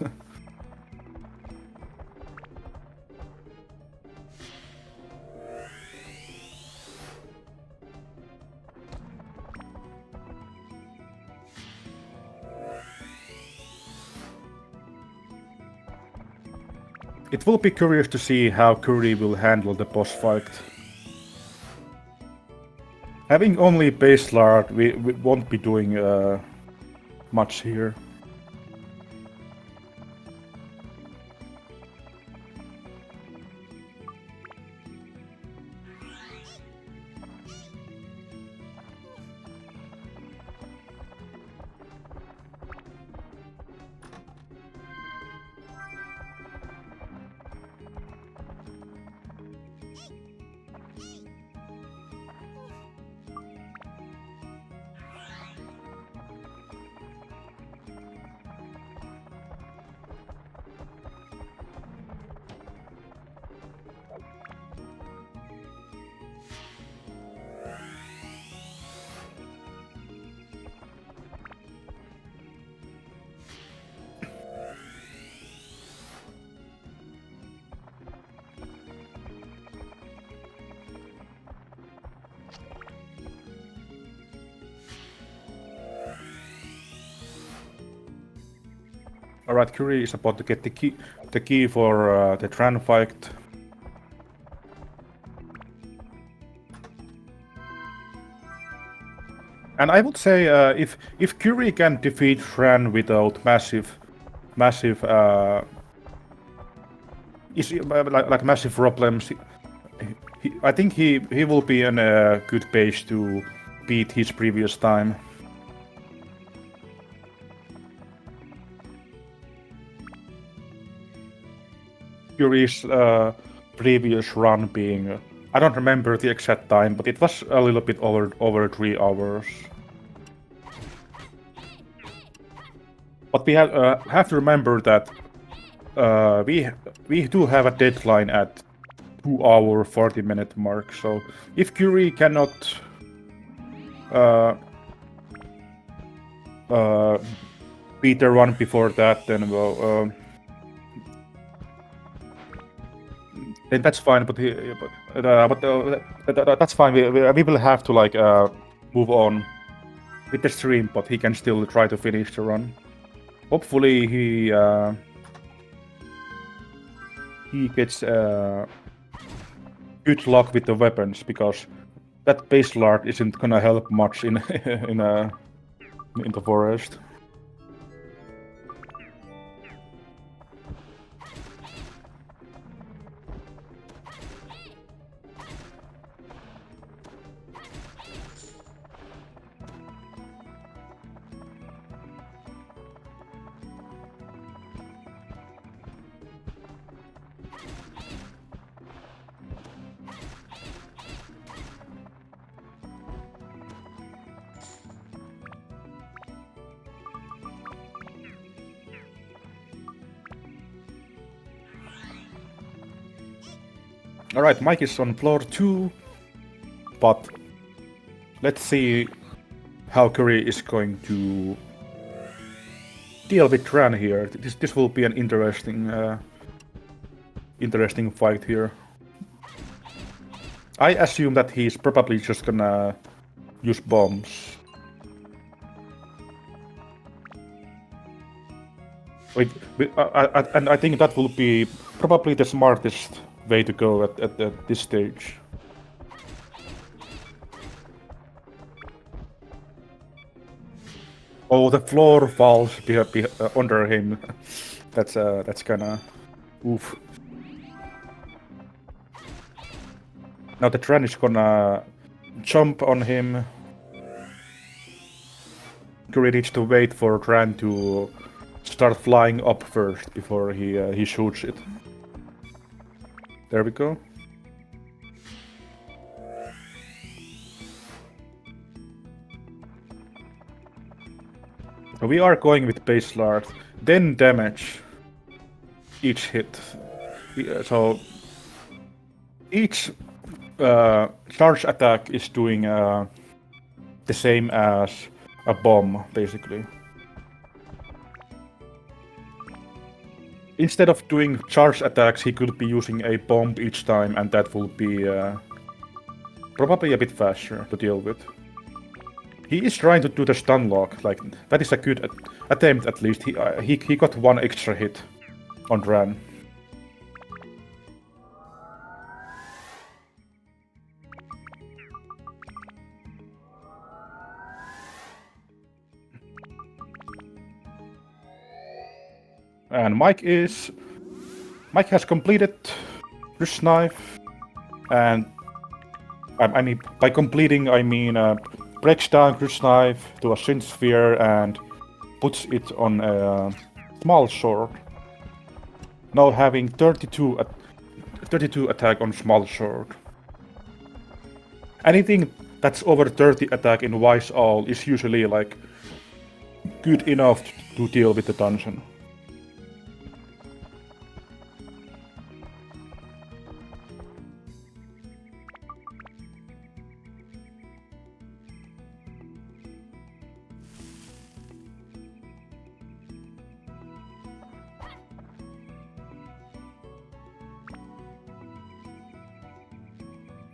It will be curious to see how Cury will handle the boss fight. Having only base lard, we won't be doing much here. Alright, Cury is about to get the key for the Tran fight. And I would say if Cury can defeat Tran without massive massive problems, I think he will be in a good pace to beat his previous time. Cury's previous run being, I don't remember the exact time, but it was a little bit over 3 hours. But we have to remember that we do have a deadline at 2-hour 40-minute mark. So if Cury cannot beat the run before that, then well. Then that's fine, but that's fine. We will have to move on with the stream, but he can still try to finish the run. Hopefully he gets good luck with the weapons, because that base lard isn't gonna help much in in the forest. Alright, Mike is on floor 2, but let's see how Cury is going to deal with Tran here. This will be an interesting fight here. I assume that he's probably just gonna use bombs. And I think that will be probably the smartest way to go at this stage. Oh, the floor falls under him. That's kinda oof. Now the Tran is gonna jump on him. Cury needs to wait for Tran to start flying up first before he shoots it. There we go. So we are going with base lard, then damage each hit. So each charge attack is doing the same as a bomb, basically. Instead of doing charge attacks, he could be using a bomb each time, and that will be probably a bit faster to deal with. He is trying to do the stun lock, like that is a good attempt at least. He got one extra hit on Ran. And Mike has completed Crush Knife, and I mean by completing I mean breaks down Crush Knife to a Synth Sphere and puts it on a small sword. Now having 32 attack on small sword. Anything that's over 30 attack in Wise Owl is usually like good enough to deal with the dungeon.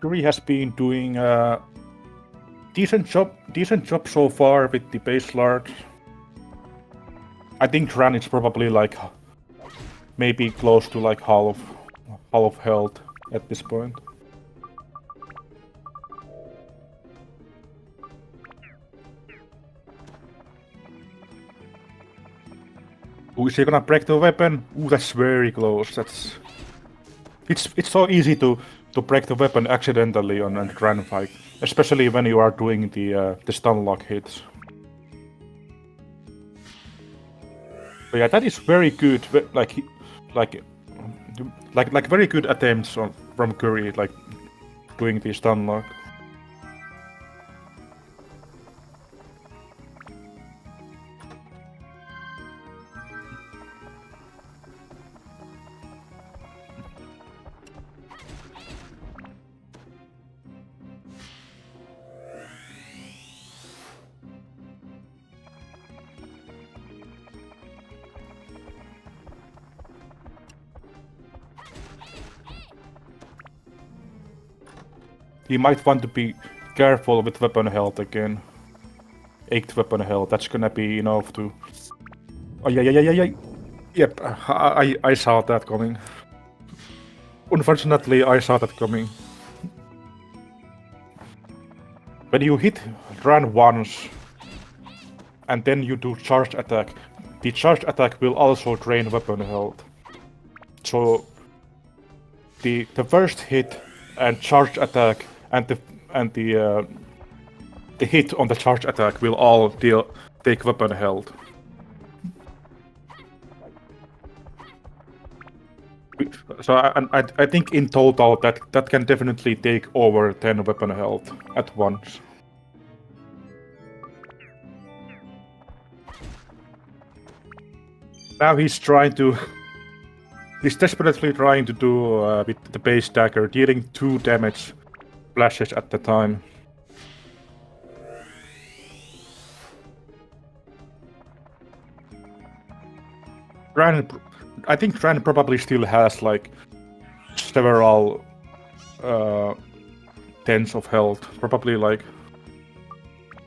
Cury has been doing a decent job so far with the base lard. I think Tran is probably like maybe close to like half health at this point. Ooh, is he gonna break the weapon? Ooh, that's very close. It's so easy to break the weapon accidentally on a Tran fight, especially when you are doing the stun lock hits. But yeah, that is very good. Like very good attempts from Cury, like doing the stun lock. He might want to be careful with weapon health again. 8 weapon health, that's gonna be enough to Oh yeah. Yep, I saw that coming. Unfortunately, I saw that coming. When you hit run once, and then you do charged attack, the charged attack will also drain weapon health. So the first hit and charged attack and the hit on the charge attack will all take weapon health. So I think in total that can definitely take over 10 weapon health at once. Now he's desperately trying to do with the base dagger, dealing 2 damage flashes at the time. I think Tran probably still has like several tens of health, probably like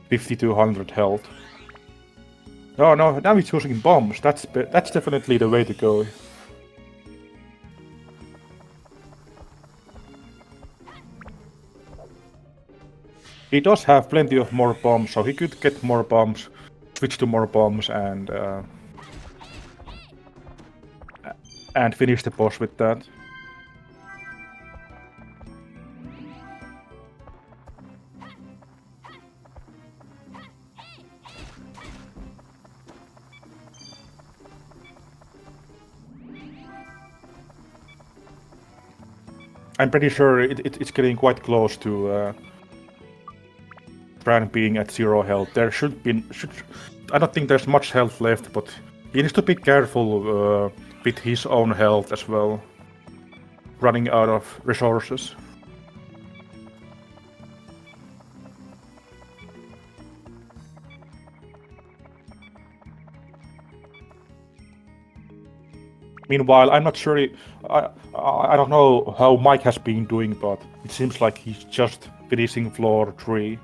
50 to 100 health. No, now he's using bombs. That's definitely the way to go. He does have plenty of more bombs, so he could get more bombs, switch to more bombs, and finish the boss with that. I'm pretty sure it's getting quite close to Tran being at 0 health. There I don't think there's much health left, but he needs to be careful with his own health as well. Running out of resources. Meanwhile, I'm not sure. I don't know how Mike has been doing, but it seems like he's just finishing floor 3.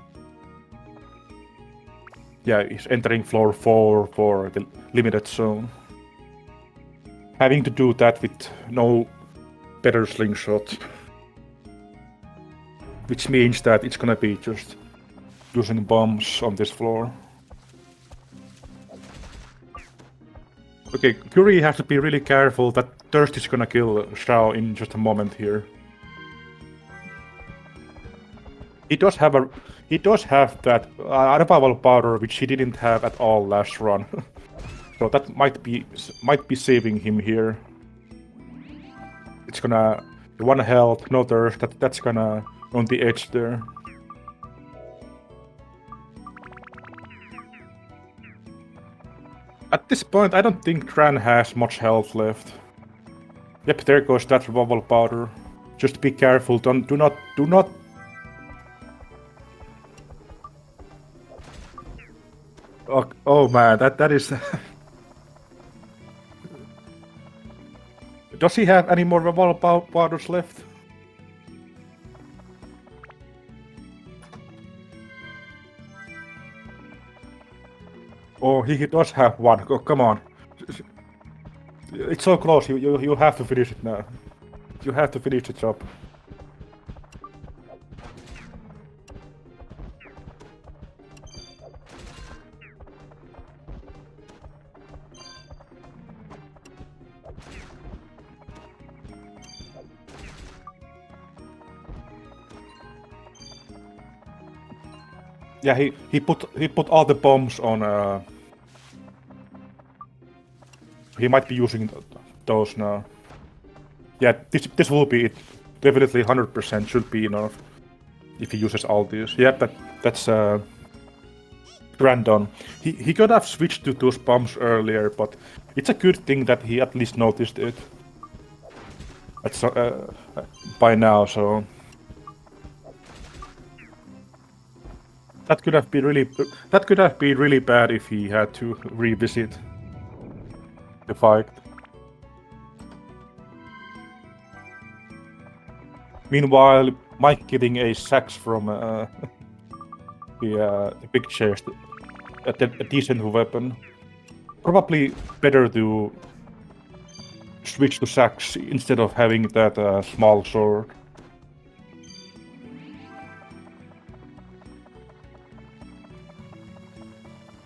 Yeah, he's entering floor 4 for the limited zone. Having to do that with no better slingshot. Which means that it's gonna be just using bombs on this floor. Okay, Cury has to be really careful that Thirst is gonna kill Shao in just a moment here. He does have that unavailable powder which he didn't have at all last run. So that might be saving him here. It's gonna 1 health, no thirst, that's gonna on the edge there. At this point, I don't think Tran has much health left. Yep, there goes that removal powder. Just be careful, do not. Oh man, that is. Does he have any more removal powders left? Oh, he does have 1. Oh, come on. It's so close, you have to finish it now. You have to finish the job. Yeah, he put all the bombs on. He might be using those now. Yeah, this will be it. Definitely 100% should be enough if he uses all these. Yeah, that's random. He could have switched to those bombs earlier, but it's a good thing that he at least noticed it. That's by now, so. That could have been really bad if he had to revisit the fight. Meanwhile, Mike getting a sax from the big chest, a decent weapon. probably better to switch to sacks instead of having that small sword.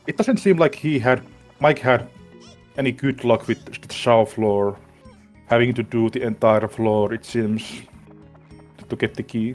It doesn't seem like Mike had any good luck with the south floor, having to do the entire floor, it seems, to get the key.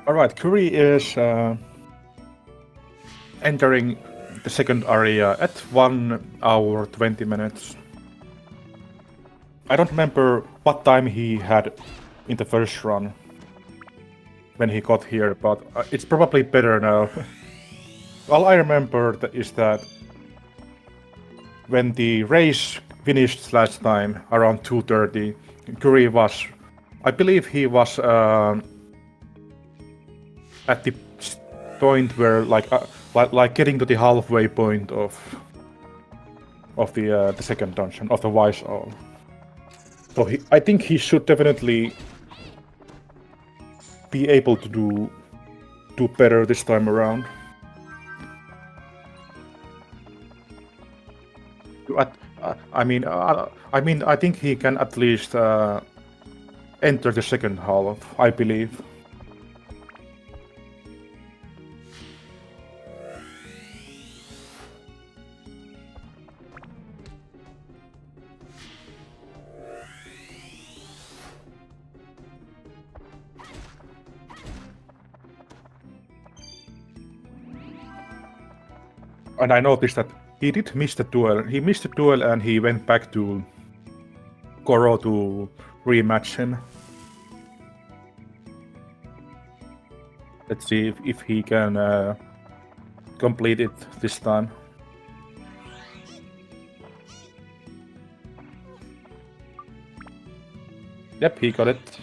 Alright, Cury is entering the second area at 1 hour 20 minutes. I don't remember what time he had in the first run when he got here, but it's probably better now. All I remember is that when the race finished last time around 2:30, Cury was, I believe he was at the point where like getting to the halfway point of the second dungeon of the Wise Owl. So I think he should definitely be able to do better this time around. I think he can at least enter the second half, I believe. And I noticed that he did miss the duel. He missed the duel and he went back to Goro to rematch him. Let's see if he can complete it this time. Yep, he got it.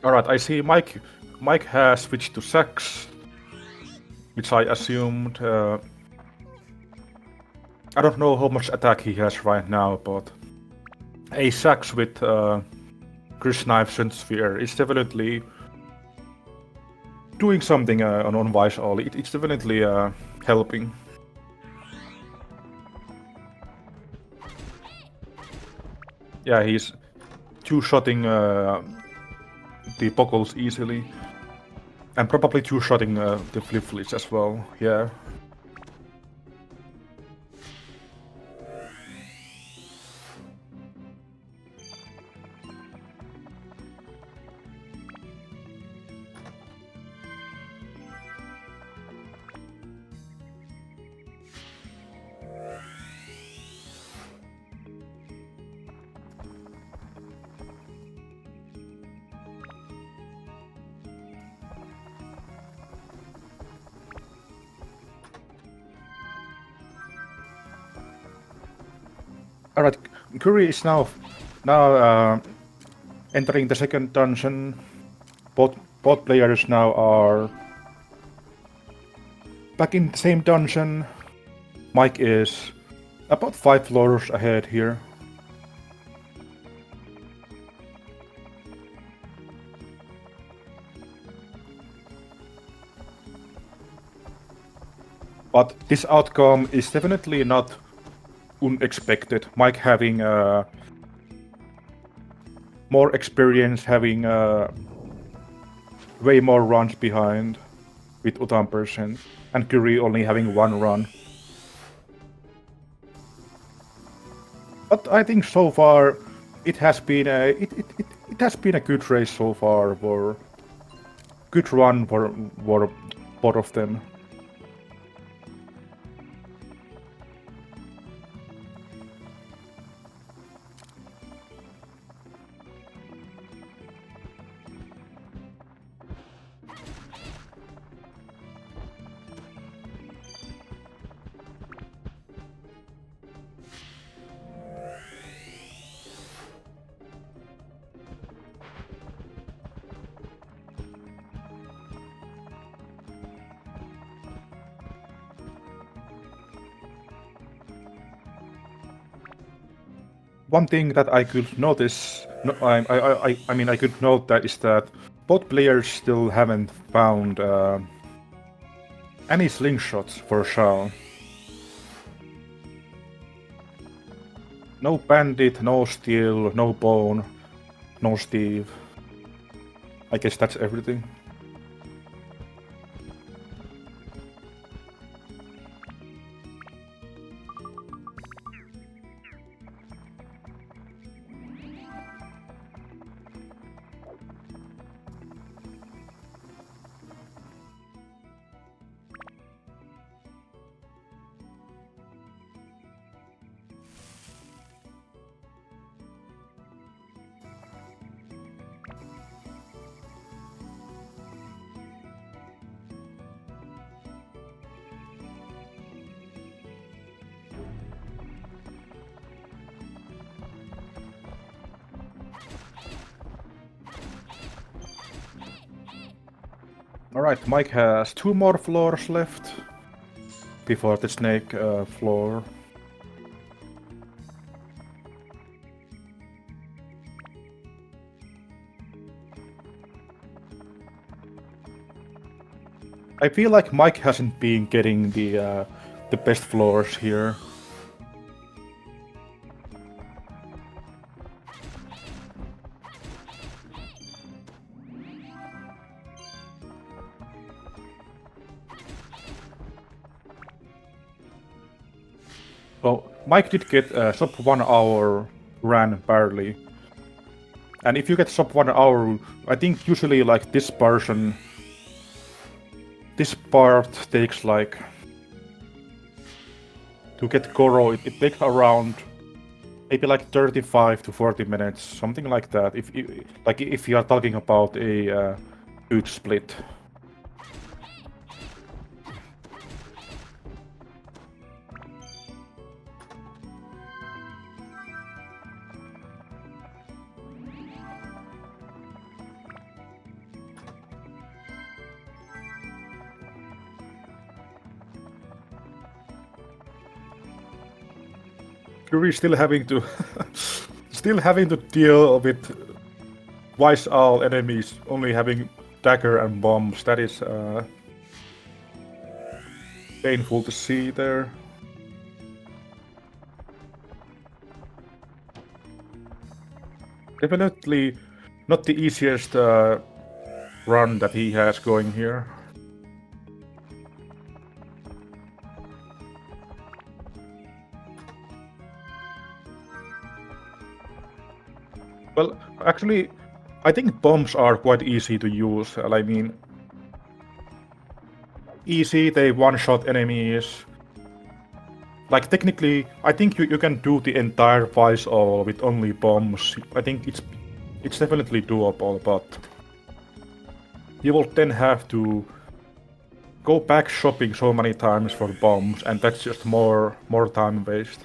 Alright, I see Mike has switched to sax, which I assumed. I don't know how much attack he has right now, but a sax with Chris Knives and Sphere is definitely doing something on Wise Owl. It's definitely helping. Yeah, he's two-shotting the boggles easily. And probably two-shotting the flip-flips as well, yeah. Alright, Cury is now entering the second dungeon. Both players now are back in the same dungeon. Mike is about 5 floors ahead here. But this outcome is definitely not unexpected. Mike having more experience, having way more runs behind with Utan percent, and Cury only having 1 run. But I think so far it has been a good race so far, for good run for both of them. One thing that I could notice, I mean, I could note that is that both players still haven't found any slingshots for Shao. No bandit, no steel, no bone, no Steve. I guess that's everything. Alright, Mike has 2 more floors left before the snake floor. I feel like Mike hasn't been getting the best floors here. Well, Mike did get a sub 1 hour run barely. And if you get sub 1 hour, I think usually like this part takes like, to get Goro, it takes around maybe like 35 to 40 minutes, something like that. If you are talking about a huge split. Cury still having to deal with Wise Owl enemies only having dagger and bombs. That is painful to see there. Definitely not the easiest run that he has going here. Well, actually, I think bombs are quite easy to use. I mean, easy, they one-shot enemies. Like, technically, I think you can do the entire Vice all with only bombs. I think it's definitely doable, but you will then have to go back shopping so many times for bombs, and that's just more time waste.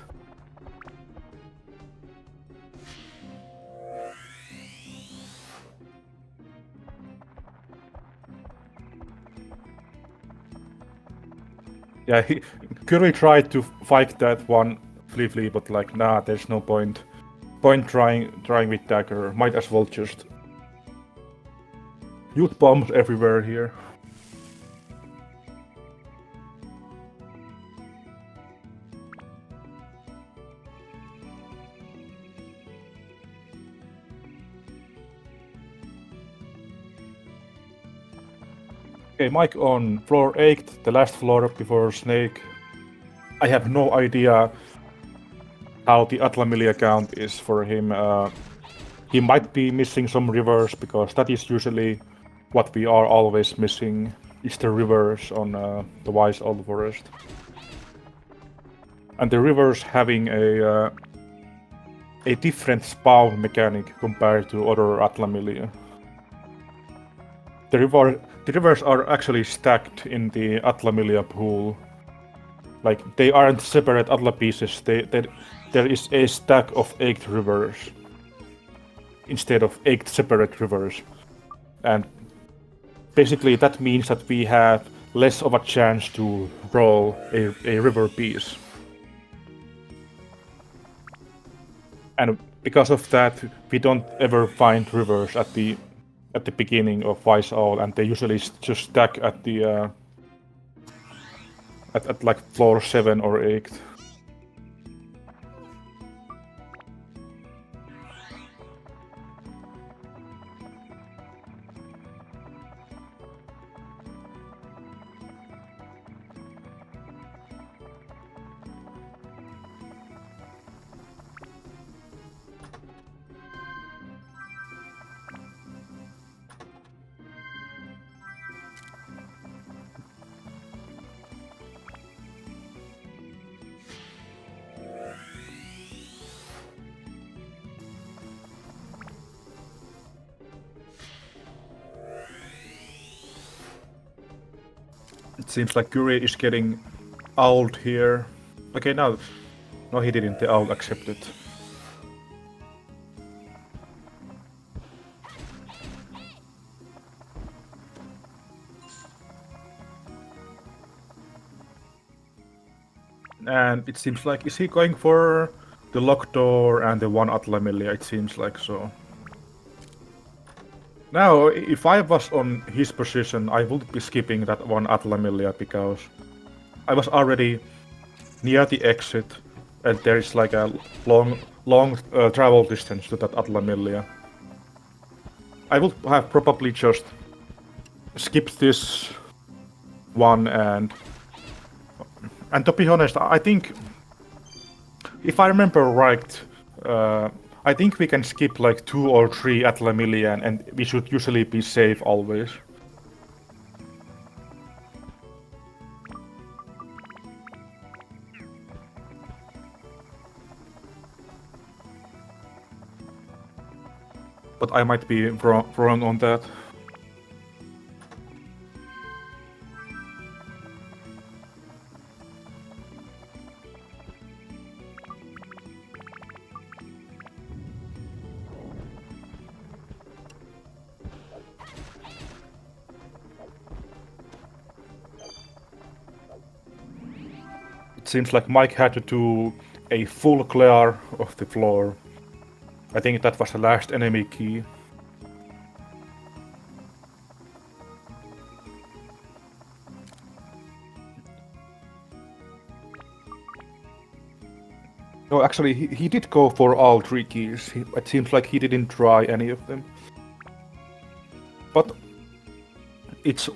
Yeah, Cury tried to fight that one briefly, but like, nah, there's no point. Trying with dagger. Might as well just use bombs everywhere here. Okay, Mike on floor 8, the last floor before Snake. I have no idea how the Atlamilia count is for him. He might be missing some rivers because that is usually what we are always missing, is the rivers on the Wise Old Forest. And the rivers having a different spawn mechanic compared to other Atlamilia. The rivers are actually stacked in the Atlamilia pool. Like, they aren't separate Atla pieces, there is a stack of 8 rivers instead of 8 separate rivers. And basically that means that we have less of a chance to roll a river piece. And because of that, we don't ever find rivers at the beginning of Wise Owl, and they usually just stack at the at like floor 7 or 8. It seems like Cury is getting owled here. Okay, now... No, he didn't. The owl accepted. And it seems like... Is he going for the locked door and the one Atlamilia? It seems like so. Now, if I was on his position, I would be skipping that one Atlamilia because I was already near the exit, and there is like a long travel distance to that Atlamilia. I would have probably just skipped this one, and to be honest, I think if I remember right, I think we can skip like 2 or 3 Atlamilia, and we should usually be safe always. But I might be wrong on that. It seems like Mike had to do a full clear of the floor. I think that was the last enemy key. No, actually, he did go for all 3 keys. It seems like he didn't try any of them. But it's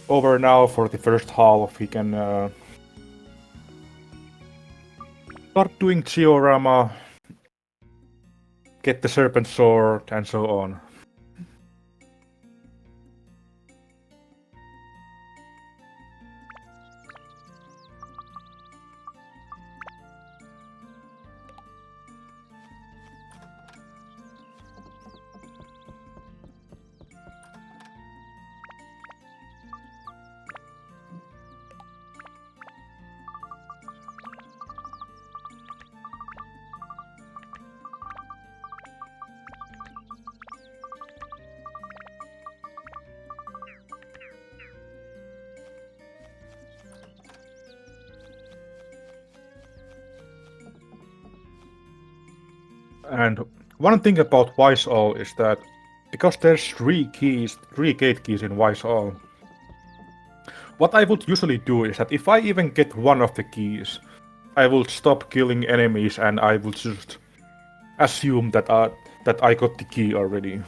over now for the first half. He can start doing Georama, get the Serpent Sword, and so on. And one thing about Wise All is that because there's three gate keys in Wise All, what I would usually do is that if I even get one of the keys, I will stop killing enemies and I will just assume that I got the key already.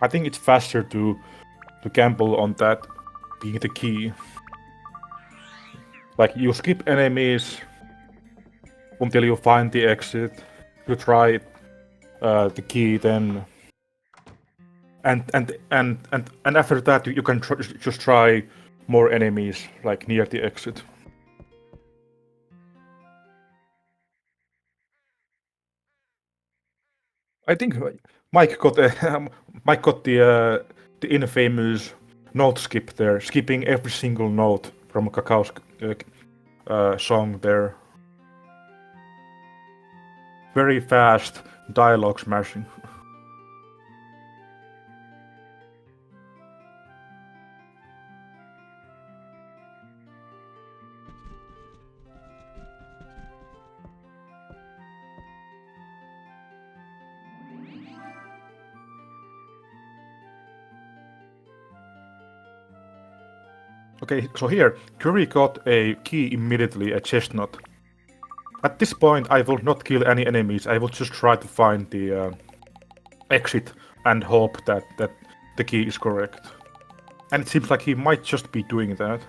I think it's faster to gamble on that being the key. Like you skip enemies until you find the exit. You try the key, then and after that you can just try more enemies like near the exit. I think Mike got Mike got the infamous note skip there, skipping every single note from Cacau's song there. Very fast dialogue smashing. Okay, so here, Cury got a key immediately, a chestnut. At this point, I will not kill any enemies, I will just try to find the exit and hope that the key is correct. And it seems like he might just be doing that.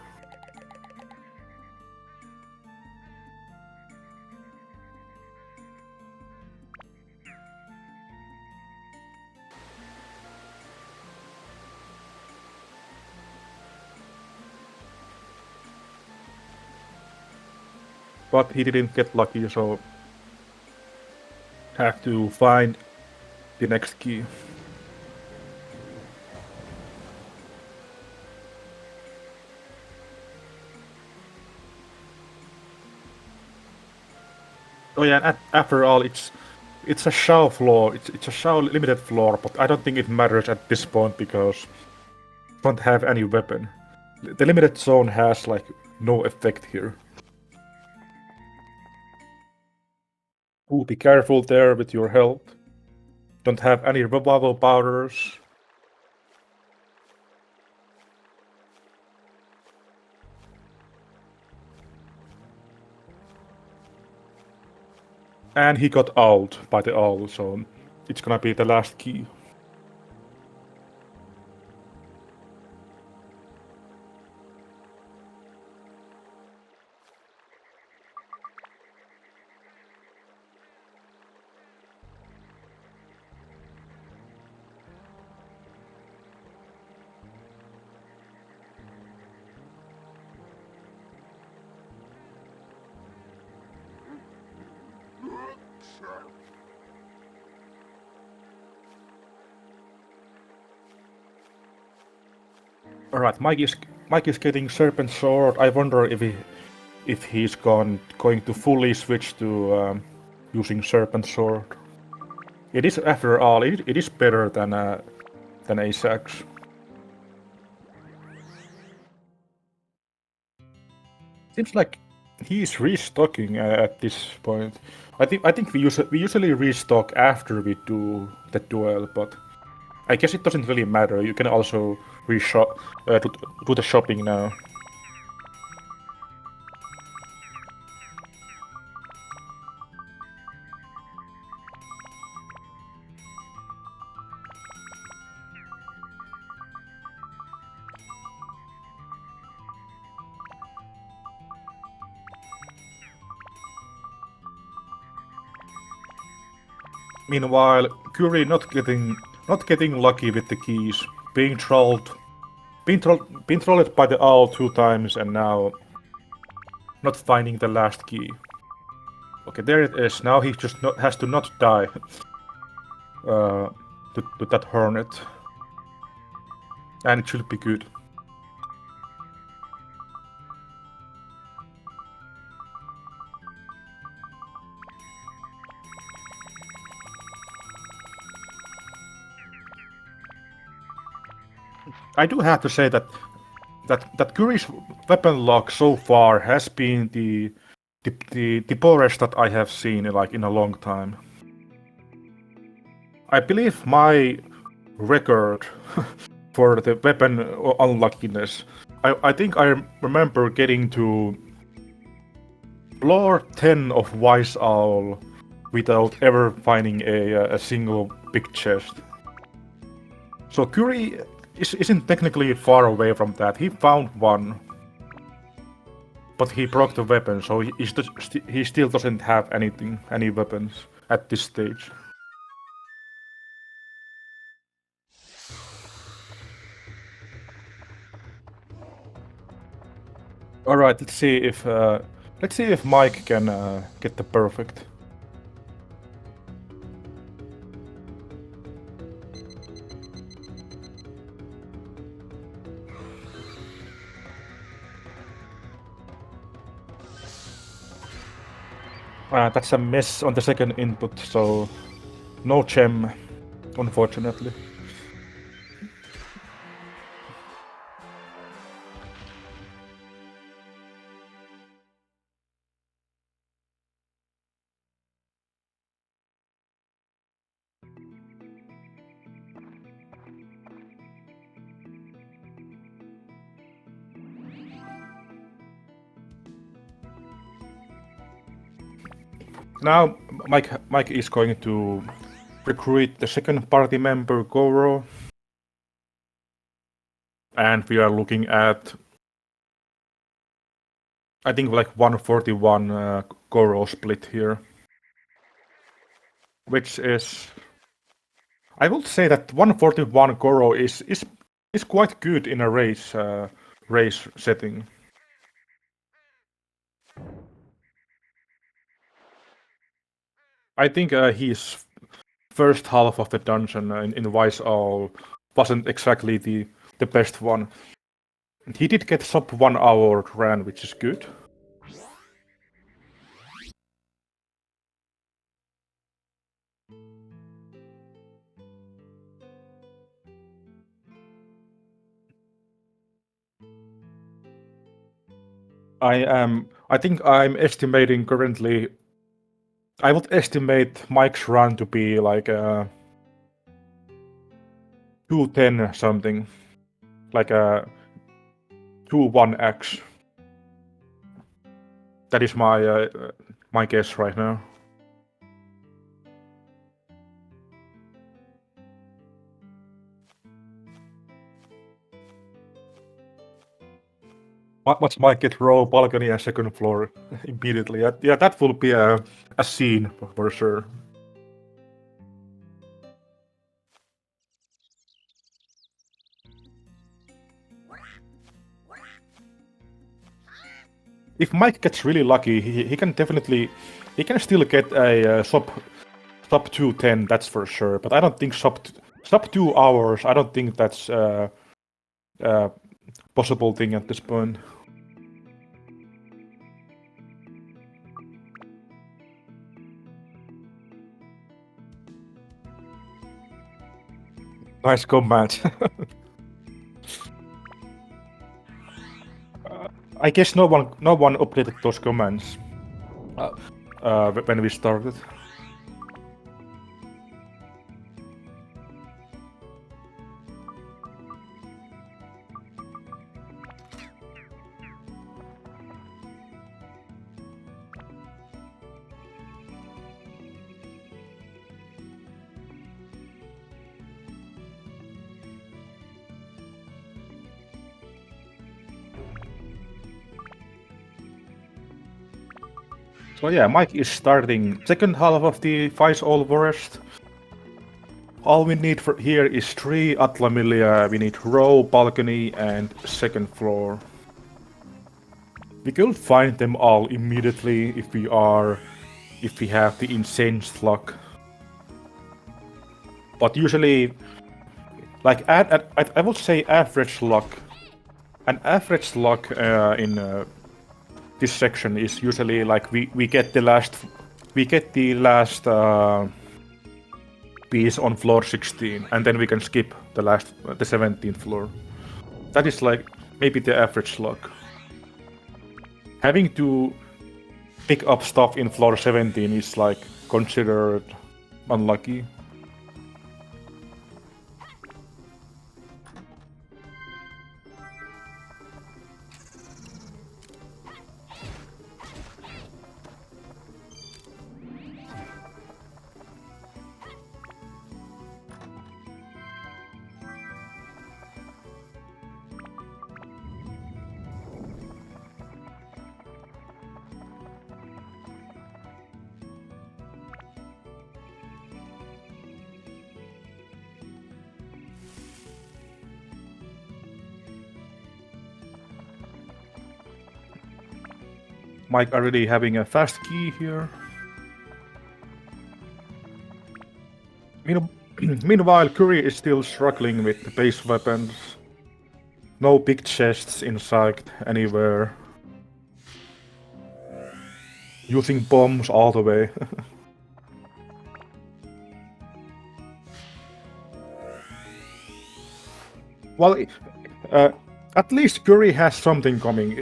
But he didn't get lucky, so have to find the next key. Oh yeah, and after all, it's a Shao floor. It's a Shao limited floor, but I don't think it matters at this point because you don't have any weapon. The limited zone has like no effect here. Ooh, be careful there with your health. Don't have any revival powders. And he got owled by the owl, so it's gonna be the last key. Alright, Mike is getting Serpent Sword. I wonder if he's going to fully switch to using Serpent Sword. It is, after all, it is better than Ace Axe. Seems like he's restocking at this point. I think we usually restock after we do the duel, but I guess it doesn't really matter. You can also do the shopping now. Meanwhile, Curie not getting lucky with the keys, being trolled by the owl 2 times, and now not finding the last key. Okay, there it is. Now he just has to not die to that hornet, and it should be good. I do have to say that Cury's weapon lock so far has been the poorest that I have seen like in a long time. I believe my record for the weapon unluckiness, I think I remember getting to floor 10 of Wise Owl without ever finding a single big chest. So Cury isn't technically far away from that. He found one, but he broke the weapon, so he still doesn't have any weapons at this stage. All right, let's see if Mike can get the perfect. That's a miss on the second input, so no gem, unfortunately. Now Mike is going to recruit the second party member, Goro. And we are looking at, I think, like 141 Goro split here. Which is, I would say that 141 Goro is quite good in a race setting. I think his first half of the dungeon in Wise Owl wasn't exactly the best one. He did get sub 1 hour run, which is good. I think I'm estimating currently. I would estimate Mike's run to be like 210 something, like a 2-1x. That is my guess right now. Watch Mike get row, balcony, and second floor immediately. Yeah, that will be a scene for sure. If Mike gets really lucky, he can definitely, he can still get a sub 210. That's for sure. But I don't think sub 2 hours. I don't think that's a possible thing at this point. Nice comment. I guess no one updated those comments when we started. So yeah, Mike is starting second half of the Vice All Forest. All we need for here is 3 Atlamilia. We need row, balcony, and second floor. We could find them all immediately if we have the insane luck. But usually, like I would say average luck. An average luck in this section is usually like we get the last piece on floor 16, and then we can skip the 17th floor. That is like maybe the average luck. Having to pick up stuff in floor 17 is like considered unlucky. Mike already having a fast key here. Meanwhile, Cury is still struggling with the base weapons. No big chests in sight anywhere. Using bombs all the way. Well, at least Cury has something coming.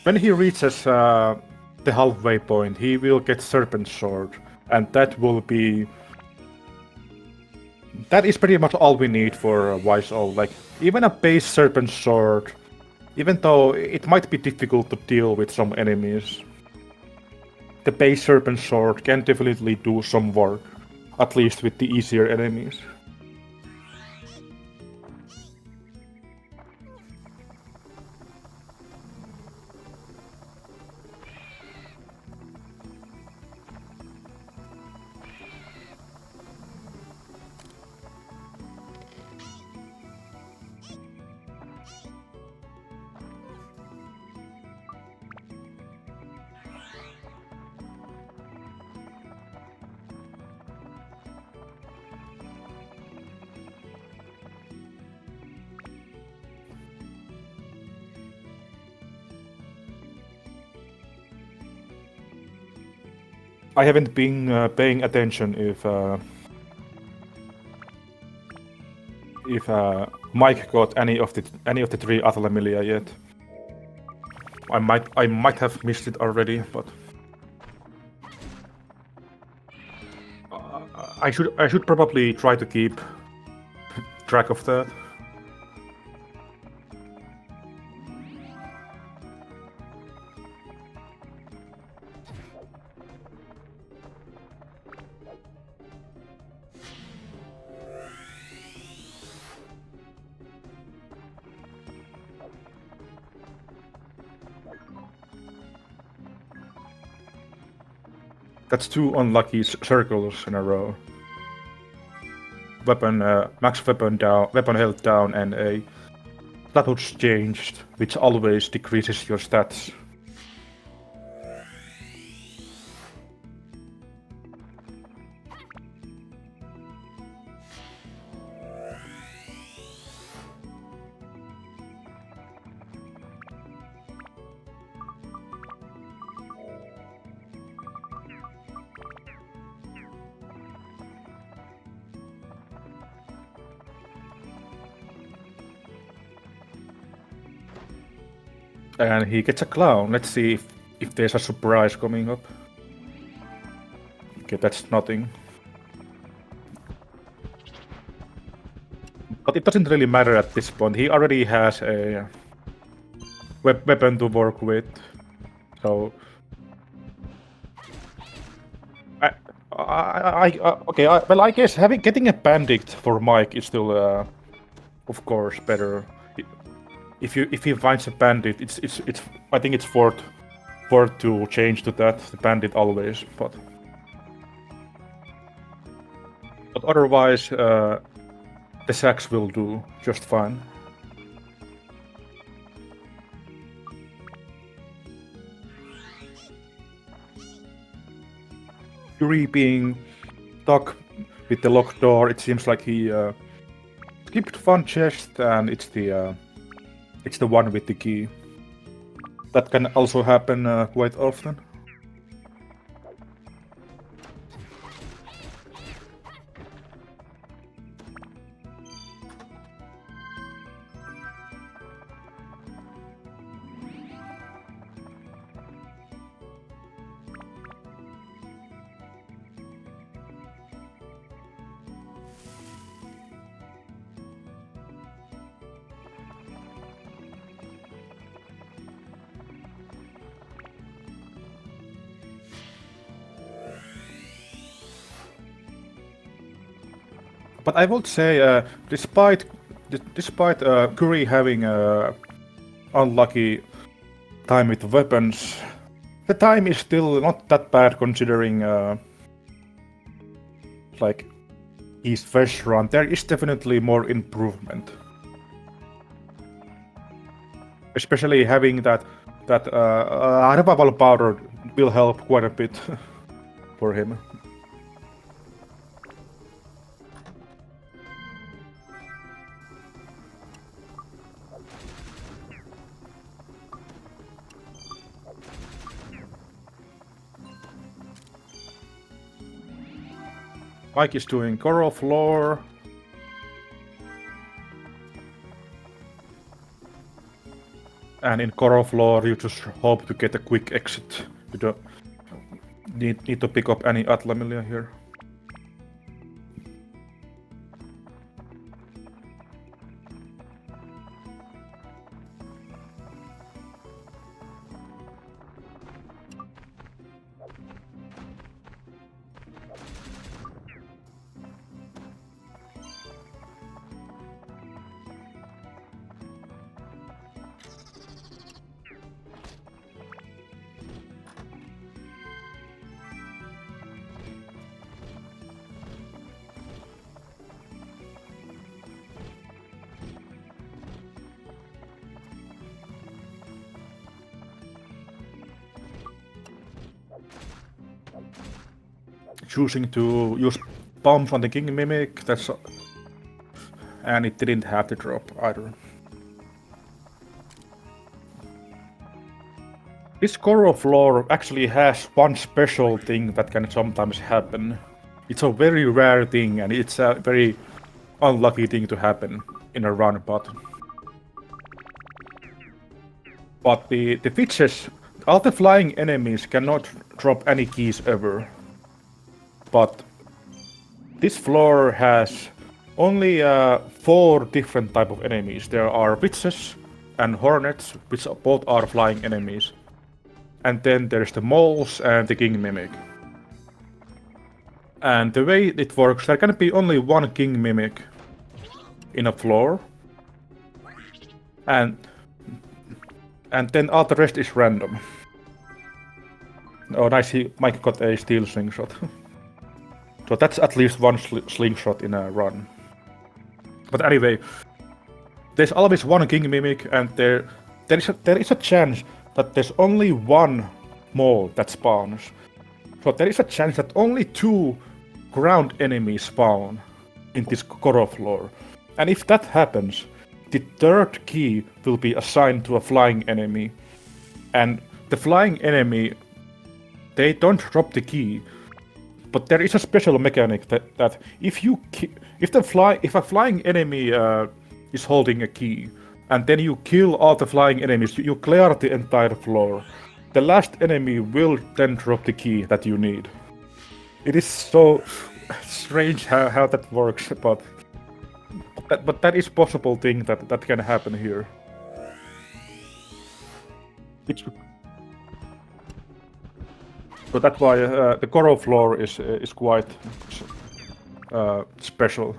When he reaches the halfway point, he will get Serpent Sword, and that will be... That is pretty much all we need for Wise Owl. Like, even a base Serpent Sword, even though it might be difficult to deal with some enemies, the base Serpent Sword can definitely do some work, at least with the easier enemies. I haven't been paying attention if Mike got any of the 3 Athlamilia yet. I might have missed it already, but I should probably try to keep track of that. That's 2 unlucky circles in a row. Weapon, max weapon down, weapon health down, and a status changed, which always decreases your stats. And he gets a clown. Let's see if there's a surprise coming up. Okay, that's nothing. But it doesn't really matter at this point. He already has a weapon to work with. So... well, I guess getting a bandit for Mike is still, of course, better. If he finds a bandit, it's I think it's worth to change to that, the bandit always, but otherwise the sacks will do just fine. Cury being stuck with the locked door, it seems like he skipped one chest, and it's the one with the key. That can also happen quite often. But I would say, despite Cury having a unlucky time with weapons, the time is still not that bad considering like his first run. There is definitely more improvement, especially having that that revival powder will help quite a bit for him. Mike is doing coral floor. And in coral floor, you just hope to get a quick exit. You don't need to pick up any Atlamilia here. Choosing to use bombs on the King Mimic, and it didn't have to drop either. This coral floor actually has one special thing that can sometimes happen. It's a very rare thing, and it's a very unlucky thing to happen in a run, but the witches, all the flying enemies cannot drop any keys ever. But this floor has only 4 different type of enemies. There are witches and hornets, which both are flying enemies. And then there's the moles and the King Mimic. And the way it works, there can be only one King Mimic in a floor. And then all the rest is random. Oh, nice, Mike got a steel slingshot. So that's at least one slingshot in a run. But anyway, there's always one King Mimic, and there is a chance that there's only one mole that spawns. So there is a chance that only 2 ground enemies spawn in this coral floor. And if that happens, the 3rd key will be assigned to a flying enemy. And the flying enemy, they don't drop the key. But there is a special mechanic that if a flying enemy is holding a key, and then you kill all the flying enemies, you clear the entire floor, the last enemy will then drop the key that you need. It is so strange how that works, but that is possible thing that can happen here. So that's why the coral floor is quite special.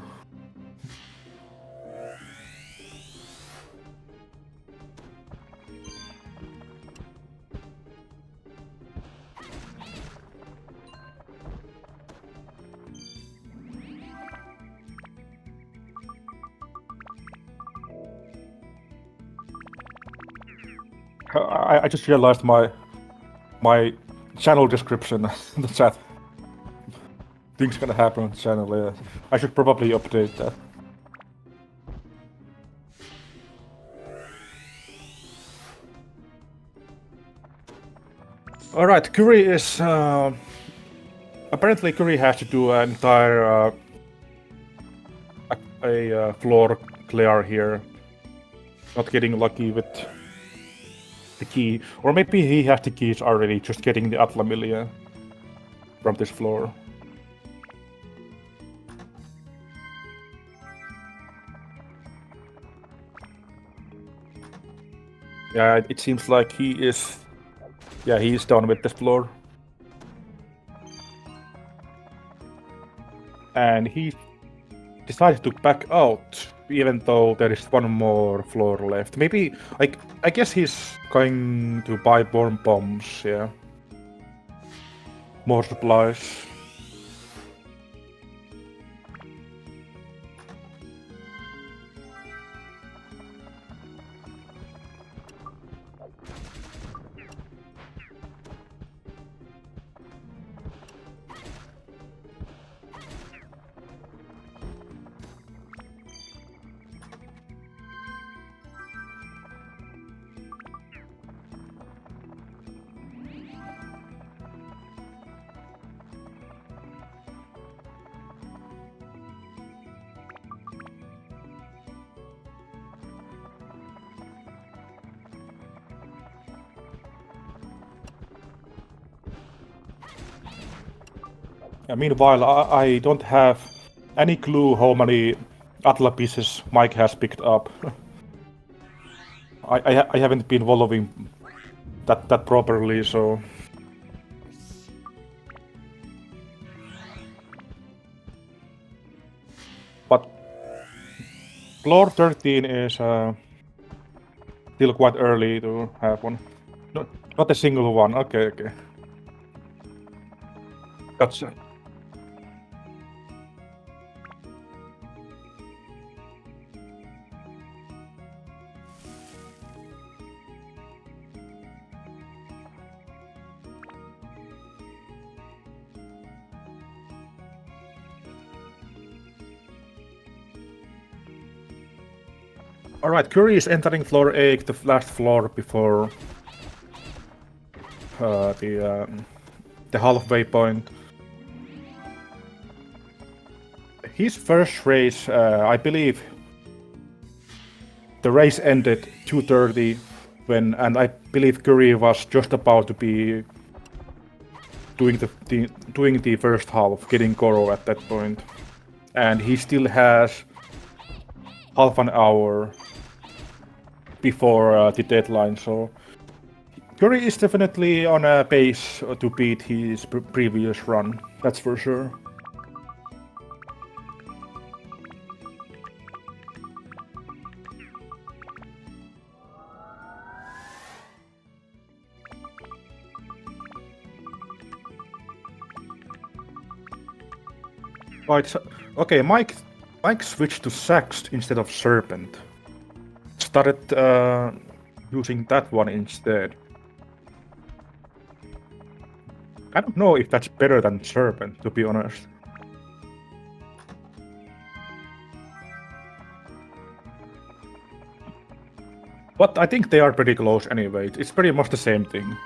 I just realized my channel description in the chat. Things gonna happen on the channel. Yeah. I should probably update that. All right, Cury is apparently Cury has to do an entire floor clear here. Not getting lucky with the key, or maybe he has the keys already, just getting the Atlamilia from this floor. Yeah, it seems like he is done with this floor. And he decided to back out, even though there is one more floor left. Maybe, I guess he's going to buy more bombs, yeah. More supplies. Meanwhile, I don't have any clue how many Atla pieces Mike has picked up. I haven't been following that properly, so... But floor 13 is still quite early to have one. No, not a single one. Okay. Gotcha. Alright, Cury is entering floor 8, the last floor before the halfway point. His first race, I believe, the race ended 2:30 and I believe Cury was just about to be doing the first half, getting Goro at that point, and he still has half an hour before the deadline, so Cury is definitely on a pace to beat his previous run, that's for sure. Right, okay, Mike switched to Sax instead of Serpent. Started using that one instead. I don't know if that's better than Serpent, to be honest. But I think they are pretty close anyway. It's pretty much the same thing.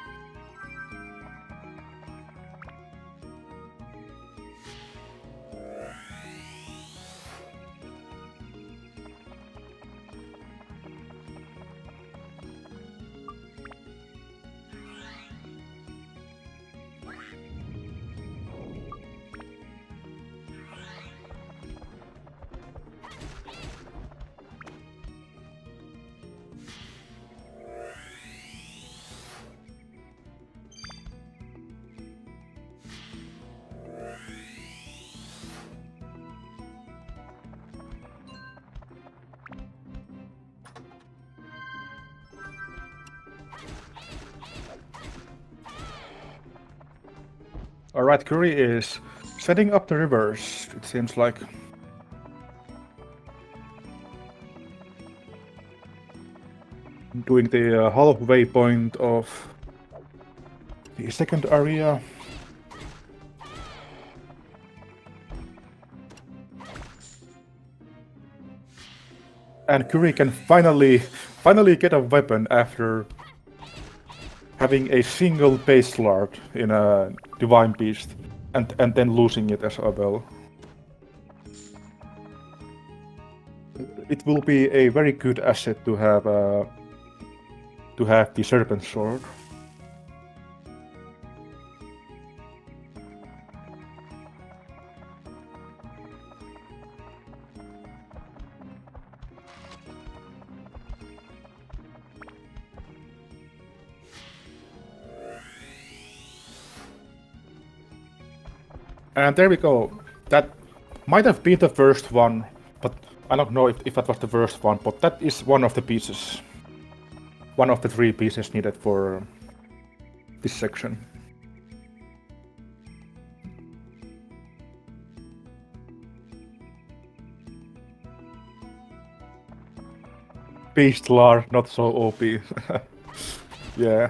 Alright, Cury is setting up the reverse, it seems like. Doing the halfway point of the second area. And Cury can finally get a weapon after having a single base slot in a Divine Beast and then losing it as well. It will be a very good asset to have the Serpent Sword. And there we go. That might have been the first one, but I don't know if that was the first one, but that is one of the pieces. One of the 3 pieces needed for this section. Beastlar, not so OP. Yeah.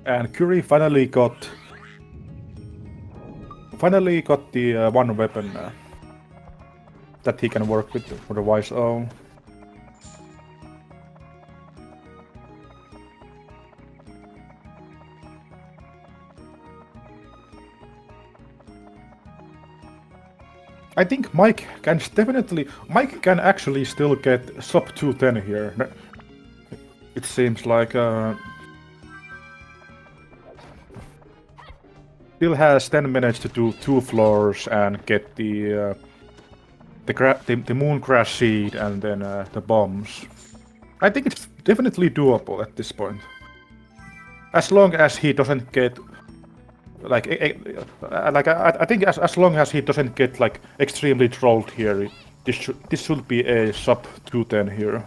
And Cury finally got the one weapon that he can work with, otherwise, oh. I think Mike can actually still get sub 210 here. It seems like still has 10 minutes to do 2 floors and get the moon crash seed and then the bombs. I think it's definitely doable at this point. As long as he doesn't get I think as long as he doesn't get like extremely trolled here, this should be a sub 210 here.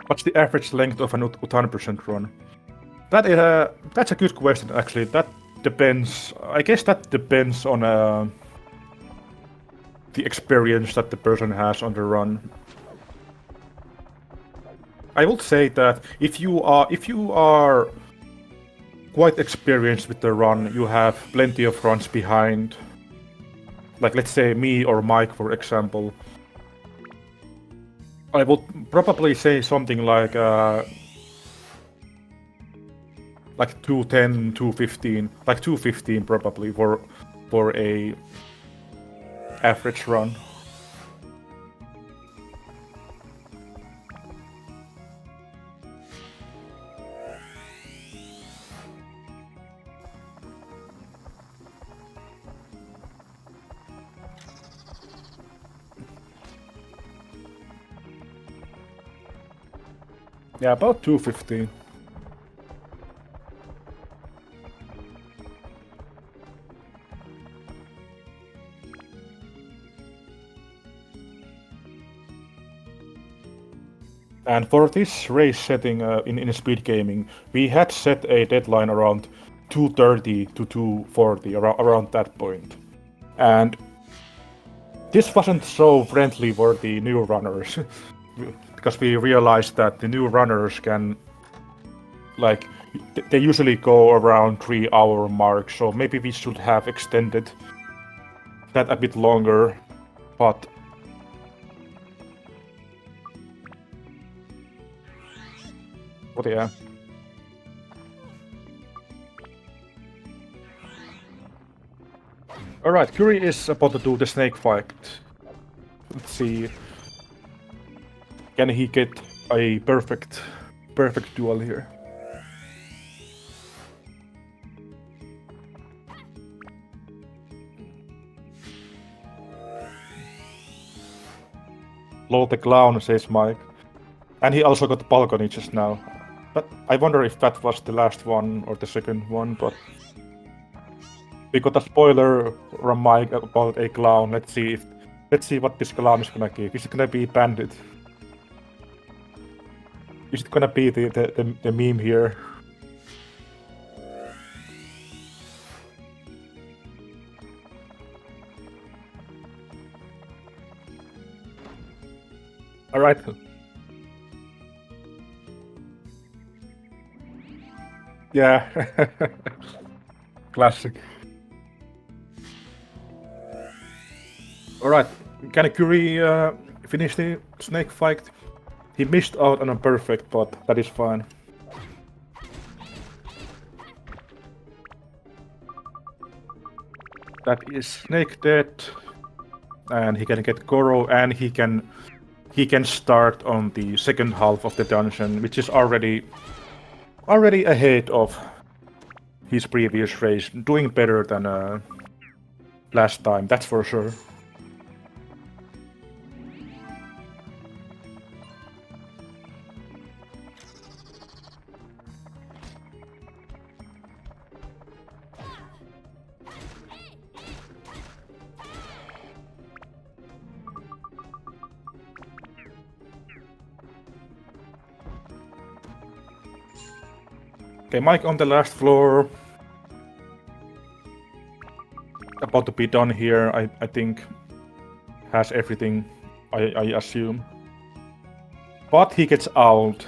What's the average length of an Utan percent run? That's a good question actually. That depends. I guess that depends on the experience that the person has on the run. I would say that if you are quite experienced with the run, you have plenty of runs behind. Like let's say me or Mike, for example. I would probably say something like 210, 215, like 215 probably for a average run. Yeah, about 215. And for this race setting in speed gaming, we had set a deadline around 230 to 240, around that point. And this wasn't so friendly for the new runners, because we realized that the new runners can, like, they usually go around 3-hour mark, so maybe we should have extended that a bit longer, but yeah. Alright, Cury is about to do the snake fight. Let's see. Can he get a perfect duel here? Lol the clown, says Mike. And he also got balcony just now. But I wonder if that was the last one or the second one, but we got a spoiler from Mike about a clown. Let's see what this clown is gonna give. Is it gonna be Bandit? Is it gonna be the meme here? Alright. Yeah. Classic. Alright, can Cury finish the snake fight? He missed out on a perfect, but that is fine. That is snake dead. And he can get Goro, and he can start on the second half of the dungeon, which is already ahead of his previous race, doing better than last time, that's for sure. Okay, Mike on the last floor. About to be done here, I think. Has everything, I assume. But he gets out.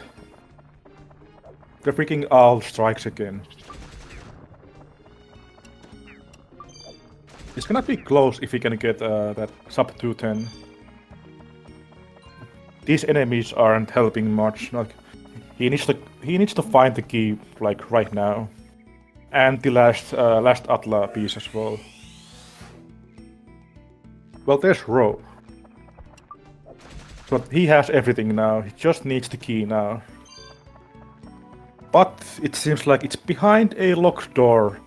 The freaking owl strikes again. It's gonna be close if he can get that sub 210. These enemies aren't helping much. Like he needs to find the key like right now, and the last Atla piece as well. Well, there's Ro. So he has everything now. He just needs the key now. But it seems like it's behind a locked door.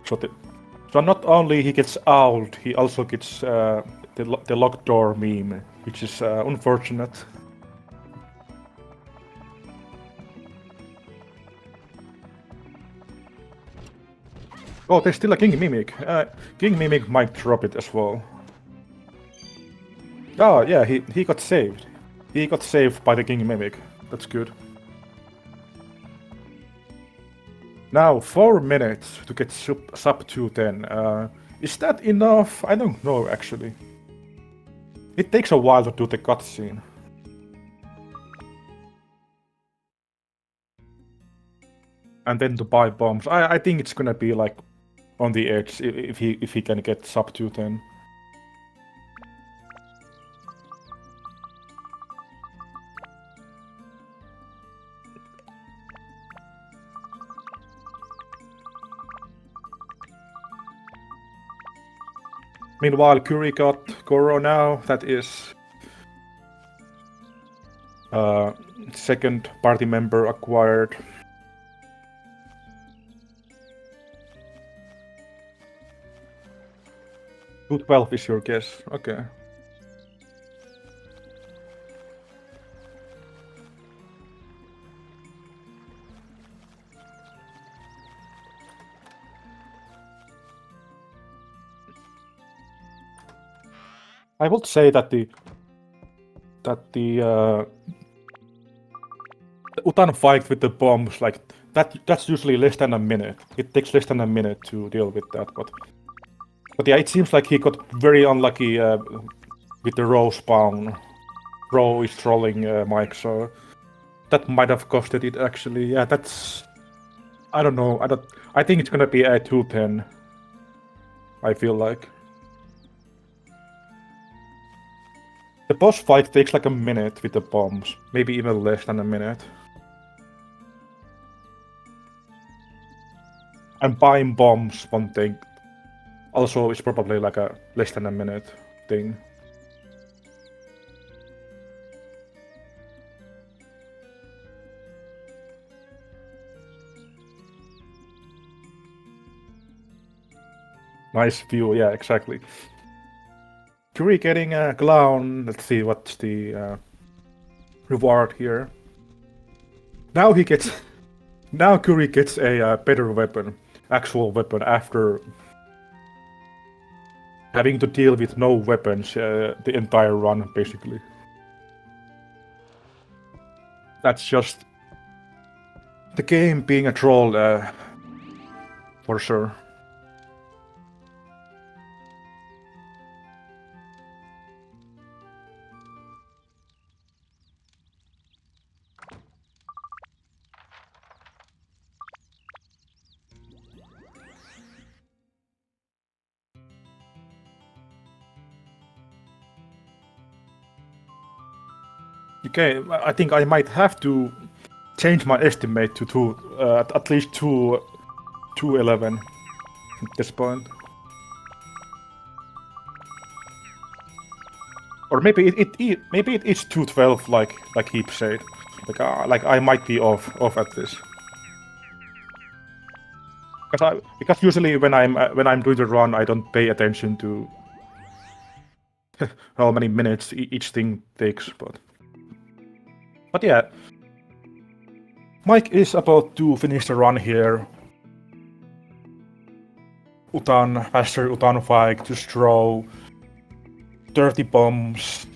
So not only he gets owled, he also gets the locked door meme, which is unfortunate. Oh, there's still a King Mimic. King Mimic might drop it as well. Oh, yeah, he got saved. He got saved by the King Mimic. That's good. Now, 4 minutes to get sub 210. Is that enough? I don't know, actually. It takes a while to do the cutscene. And then to buy bombs. I think it's gonna be like on the edge if he can get sub 210. Meanwhile, Cury got Goro now. That is second party member acquired. $212 is your guess. Okay. I would say that the Utan fight with the bombs, like that's usually less than a minute. It takes less than a minute to deal with that, but yeah, it seems like he got very unlucky with the Ro spawn. Ro is trolling Mike, so that might have costed it actually. Yeah, that's I don't know. I think it's gonna be a 210. I feel like. The boss fight takes like a minute with the bombs, maybe even less than a minute. And buying bombs, one thing, also is probably like a less than a minute thing. Nice view, yeah, exactly. Cury getting a clown. Let's see what's the reward here. Now he gets. Now Cury gets a better weapon, actual weapon, after having to deal with no weapons the entire run, basically. That's just the game being a troll, for sure. Okay, I think I might have to change my estimate to at least 211 at this point. Or maybe maybe it is 212 like Heap said. Like I might be off at this. Because usually when I'm doing the run, I don't pay attention to how many minutes each thing takes, but yeah, Mike is about to finish the run here. Master Utan fight, just throw 30 bombs.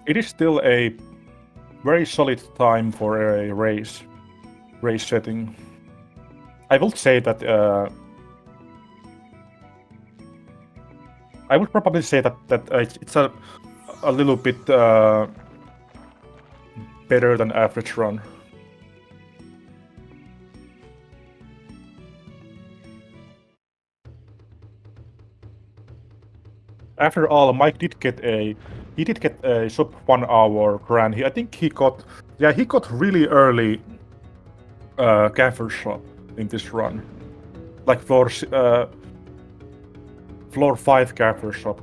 It is still a very solid time for a race setting. I will say that I would probably say that it's a a little bit better than average run. After all, Mike did get a sub 1 hour run. I think he got really early gaffer shot in this run, like floor 5 gaffer shot,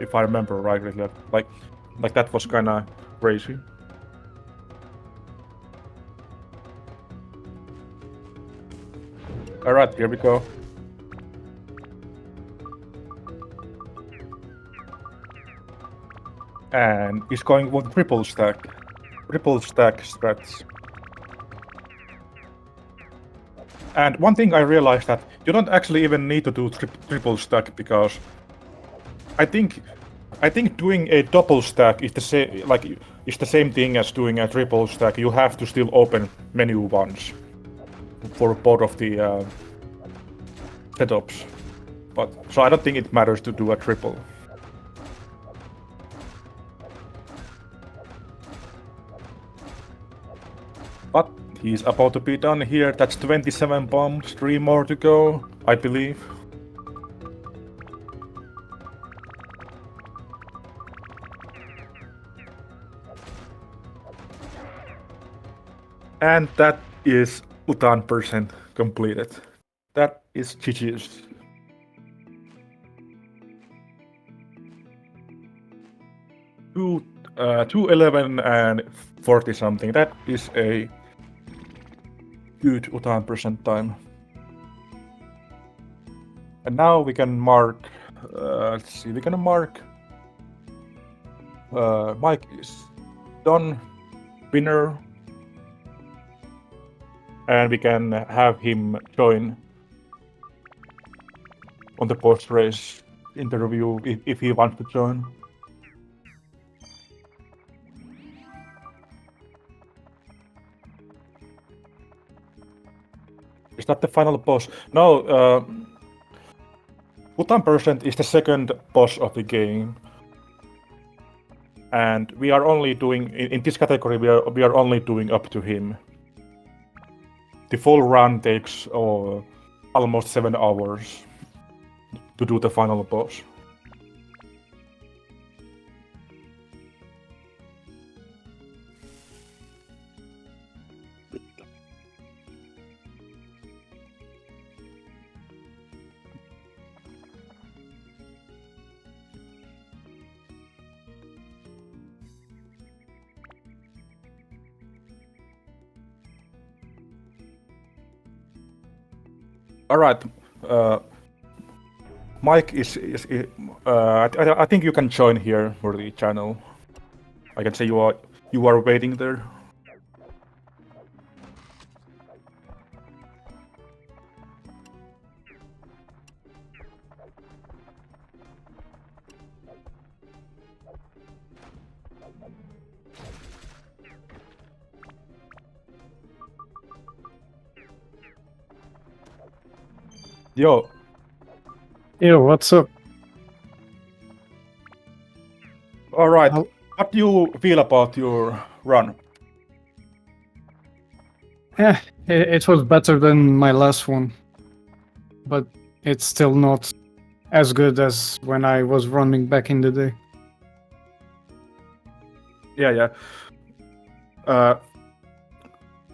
if I remember rightly. Like that was kind of crazy. All right, here we go. And he's going with triple stack strats. And one thing I realized that you don't actually even need to do triple stack, because I think doing a double stack is the same thing as doing a triple stack. You have to still open menu once for both of the setups. So I don't think it matters to do a triple. But he's about to be done here. That's 27 bombs, 3 more to go, I believe. And that is Utan percent completed. That is GG's. Two 211 and 40 something. That is a good Utan percent time. And now we can mark. Let's see. We're gonna mark. Mike is done. Winner. And we can have him join on the post-race interview if he wants to join. Is that the final boss? No, Utan percent is the second boss of the game. And we are only doing, in this category, we are only doing up to him. The full run takes almost 7 hours to do the final boss. All right, Mike is I think you can join here for the channel. I can say you are waiting there. Yo. Yo, what's up? All right. What do you feel about your run? Yeah, it was better than my last one, but it's still not as good as when I was running back in the day. Yeah.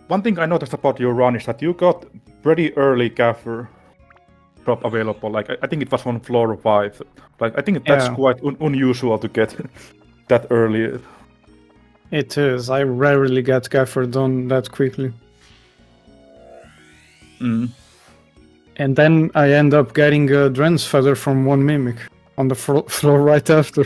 One thing I noticed about your run is that you got pretty early gaffer drop available. Like I think it was on floor 5. Like I think that's quite unusual to get that early. It is. I rarely get gaffer done that quickly. Mm. And then I end up getting a Dren's feather from one mimic on the floor right after.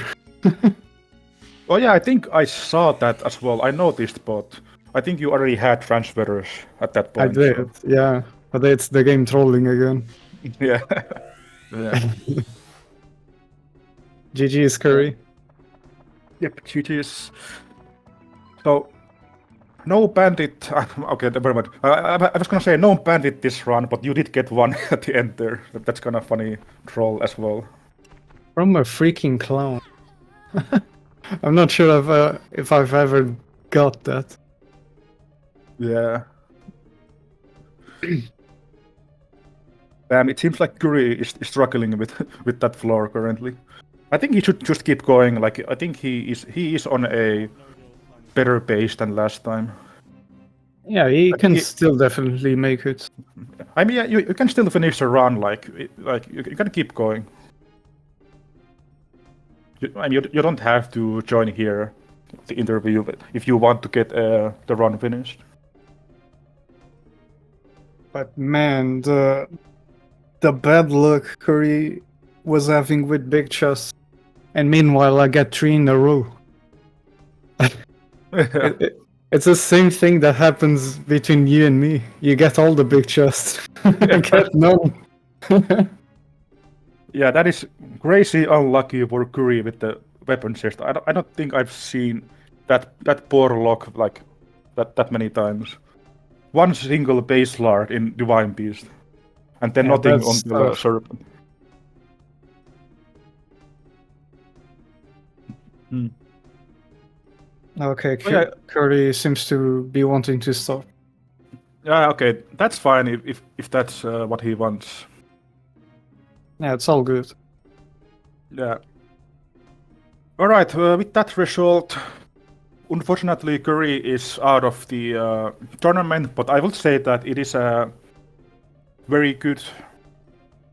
Oh yeah, I think I saw that as well. I noticed, but I think you already had transfers at that point. I did, yeah. But it's the game trolling again. Yeah. GG's, Cury. Yep, GG's. So, no bandit. Okay, never mind. I was gonna say no bandit this run, but you did get one at the end there. That's kind of funny troll as well. From a freaking clown. I'm not sure if I've ever got that. Yeah. Damn, it seems like Cury is struggling with that floor currently. I think he should just keep going. Like I think he is on a better pace than last time. Yeah, he I think can still definitely make it. I mean, yeah, you can still finish a run. Like you can keep going. You don't have to join here, the interview, but if you want to get the run finished. But man, the bad luck Curry was having with big chests, and meanwhile I get 3 in a row. It's the same thing that happens between you and me. You get all the big chests. I get none. Yeah, that is crazy unlucky for Cury with the weapon chest. I don't think I've seen that poor luck like that many times. One single base lard in Divine Beast, and then Yeah, nothing that's until the tough. Serpent. Okay, Oh, yeah, Curry seems to be wanting to stop. yeah, okay, that's fine if that's what he wants. Yeah, it's all good. Yeah. All right. With that result, unfortunately, Cury is out of the tournament. But I would say that it is a very good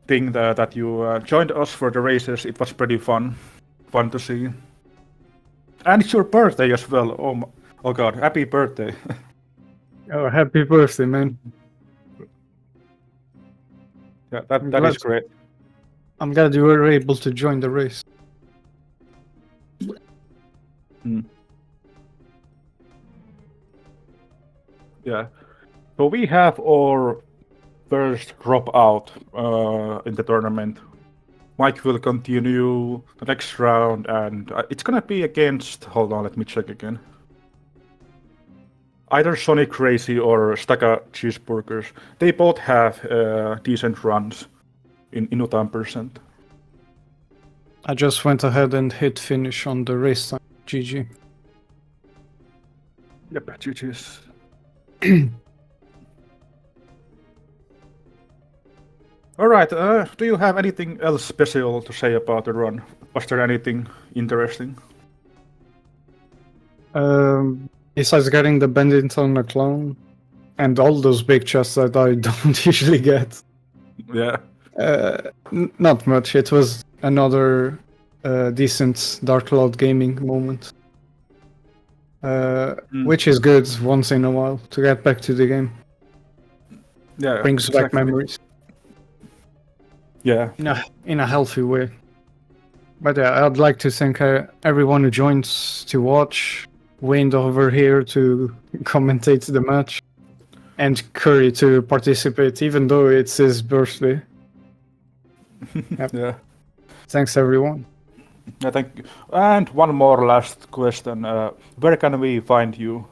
thing that you joined us for the races. It was pretty fun to see. And it's your birthday as well. Oh God! Happy birthday! Oh, happy birthday, man. Yeah, I'm that is glad, great. I'm glad you were able to join the race. Yeah. So we have our first dropout in the tournament. Mike will continue the next round, and it's gonna be against. Hold on, let me check again. Either Sonic Crazy or Staka Cheeseburgers. They both have decent runs in Utan percent. I just went ahead and hit finish on the race time. GG. Yep, GG's. All right. Do you have anything else special to say about the run? Was there anything interesting? Besides getting the bandit on a clone and all those big chests that I don't usually get. Yeah. Not much. It was another decent Dark Cloud gaming moment. Which is good once in a while to get back to the game. Yeah. Brings exactly. back memories. Yeah. In a healthy way. But yeah, I'd like to thank everyone who joins to watch, Wayne over here to commentate the match, and Curry to participate, even though it's his birthday. Yep. Yeah. Thanks, everyone. Yeah, thank you. And one more last question: where can we find you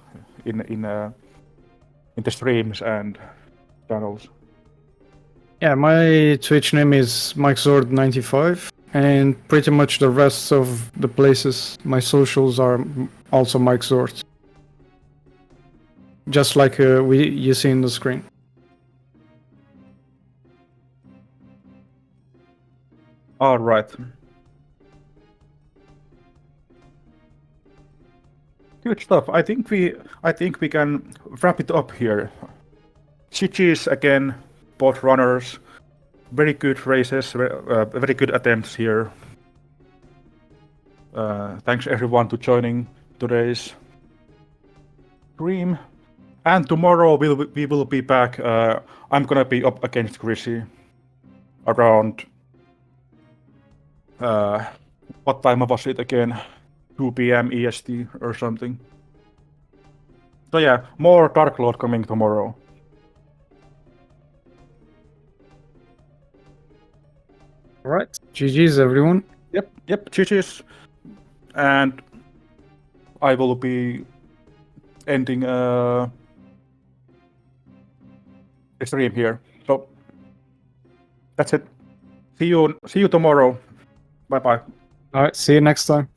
in the streams and channels? Yeah, my Twitch name is MikeZorD95, and pretty much the rest of the places, my socials are also MikeZorD. Just like you see in the screen. All right. Good stuff. I think we can wrap it up here. GG's again, both runners. Very good races, very good attempts here. Thanks everyone to joining today's stream. And tomorrow we will be back. I'm gonna be up against Chrissy around what time was it again? 2 p.m. EST or something. So yeah, more Dark Lord coming tomorrow. Alright. GG's everyone. Yep, GG's. And I will be ending the stream here. So that's it. See you tomorrow. Bye bye. Alright, see you next time.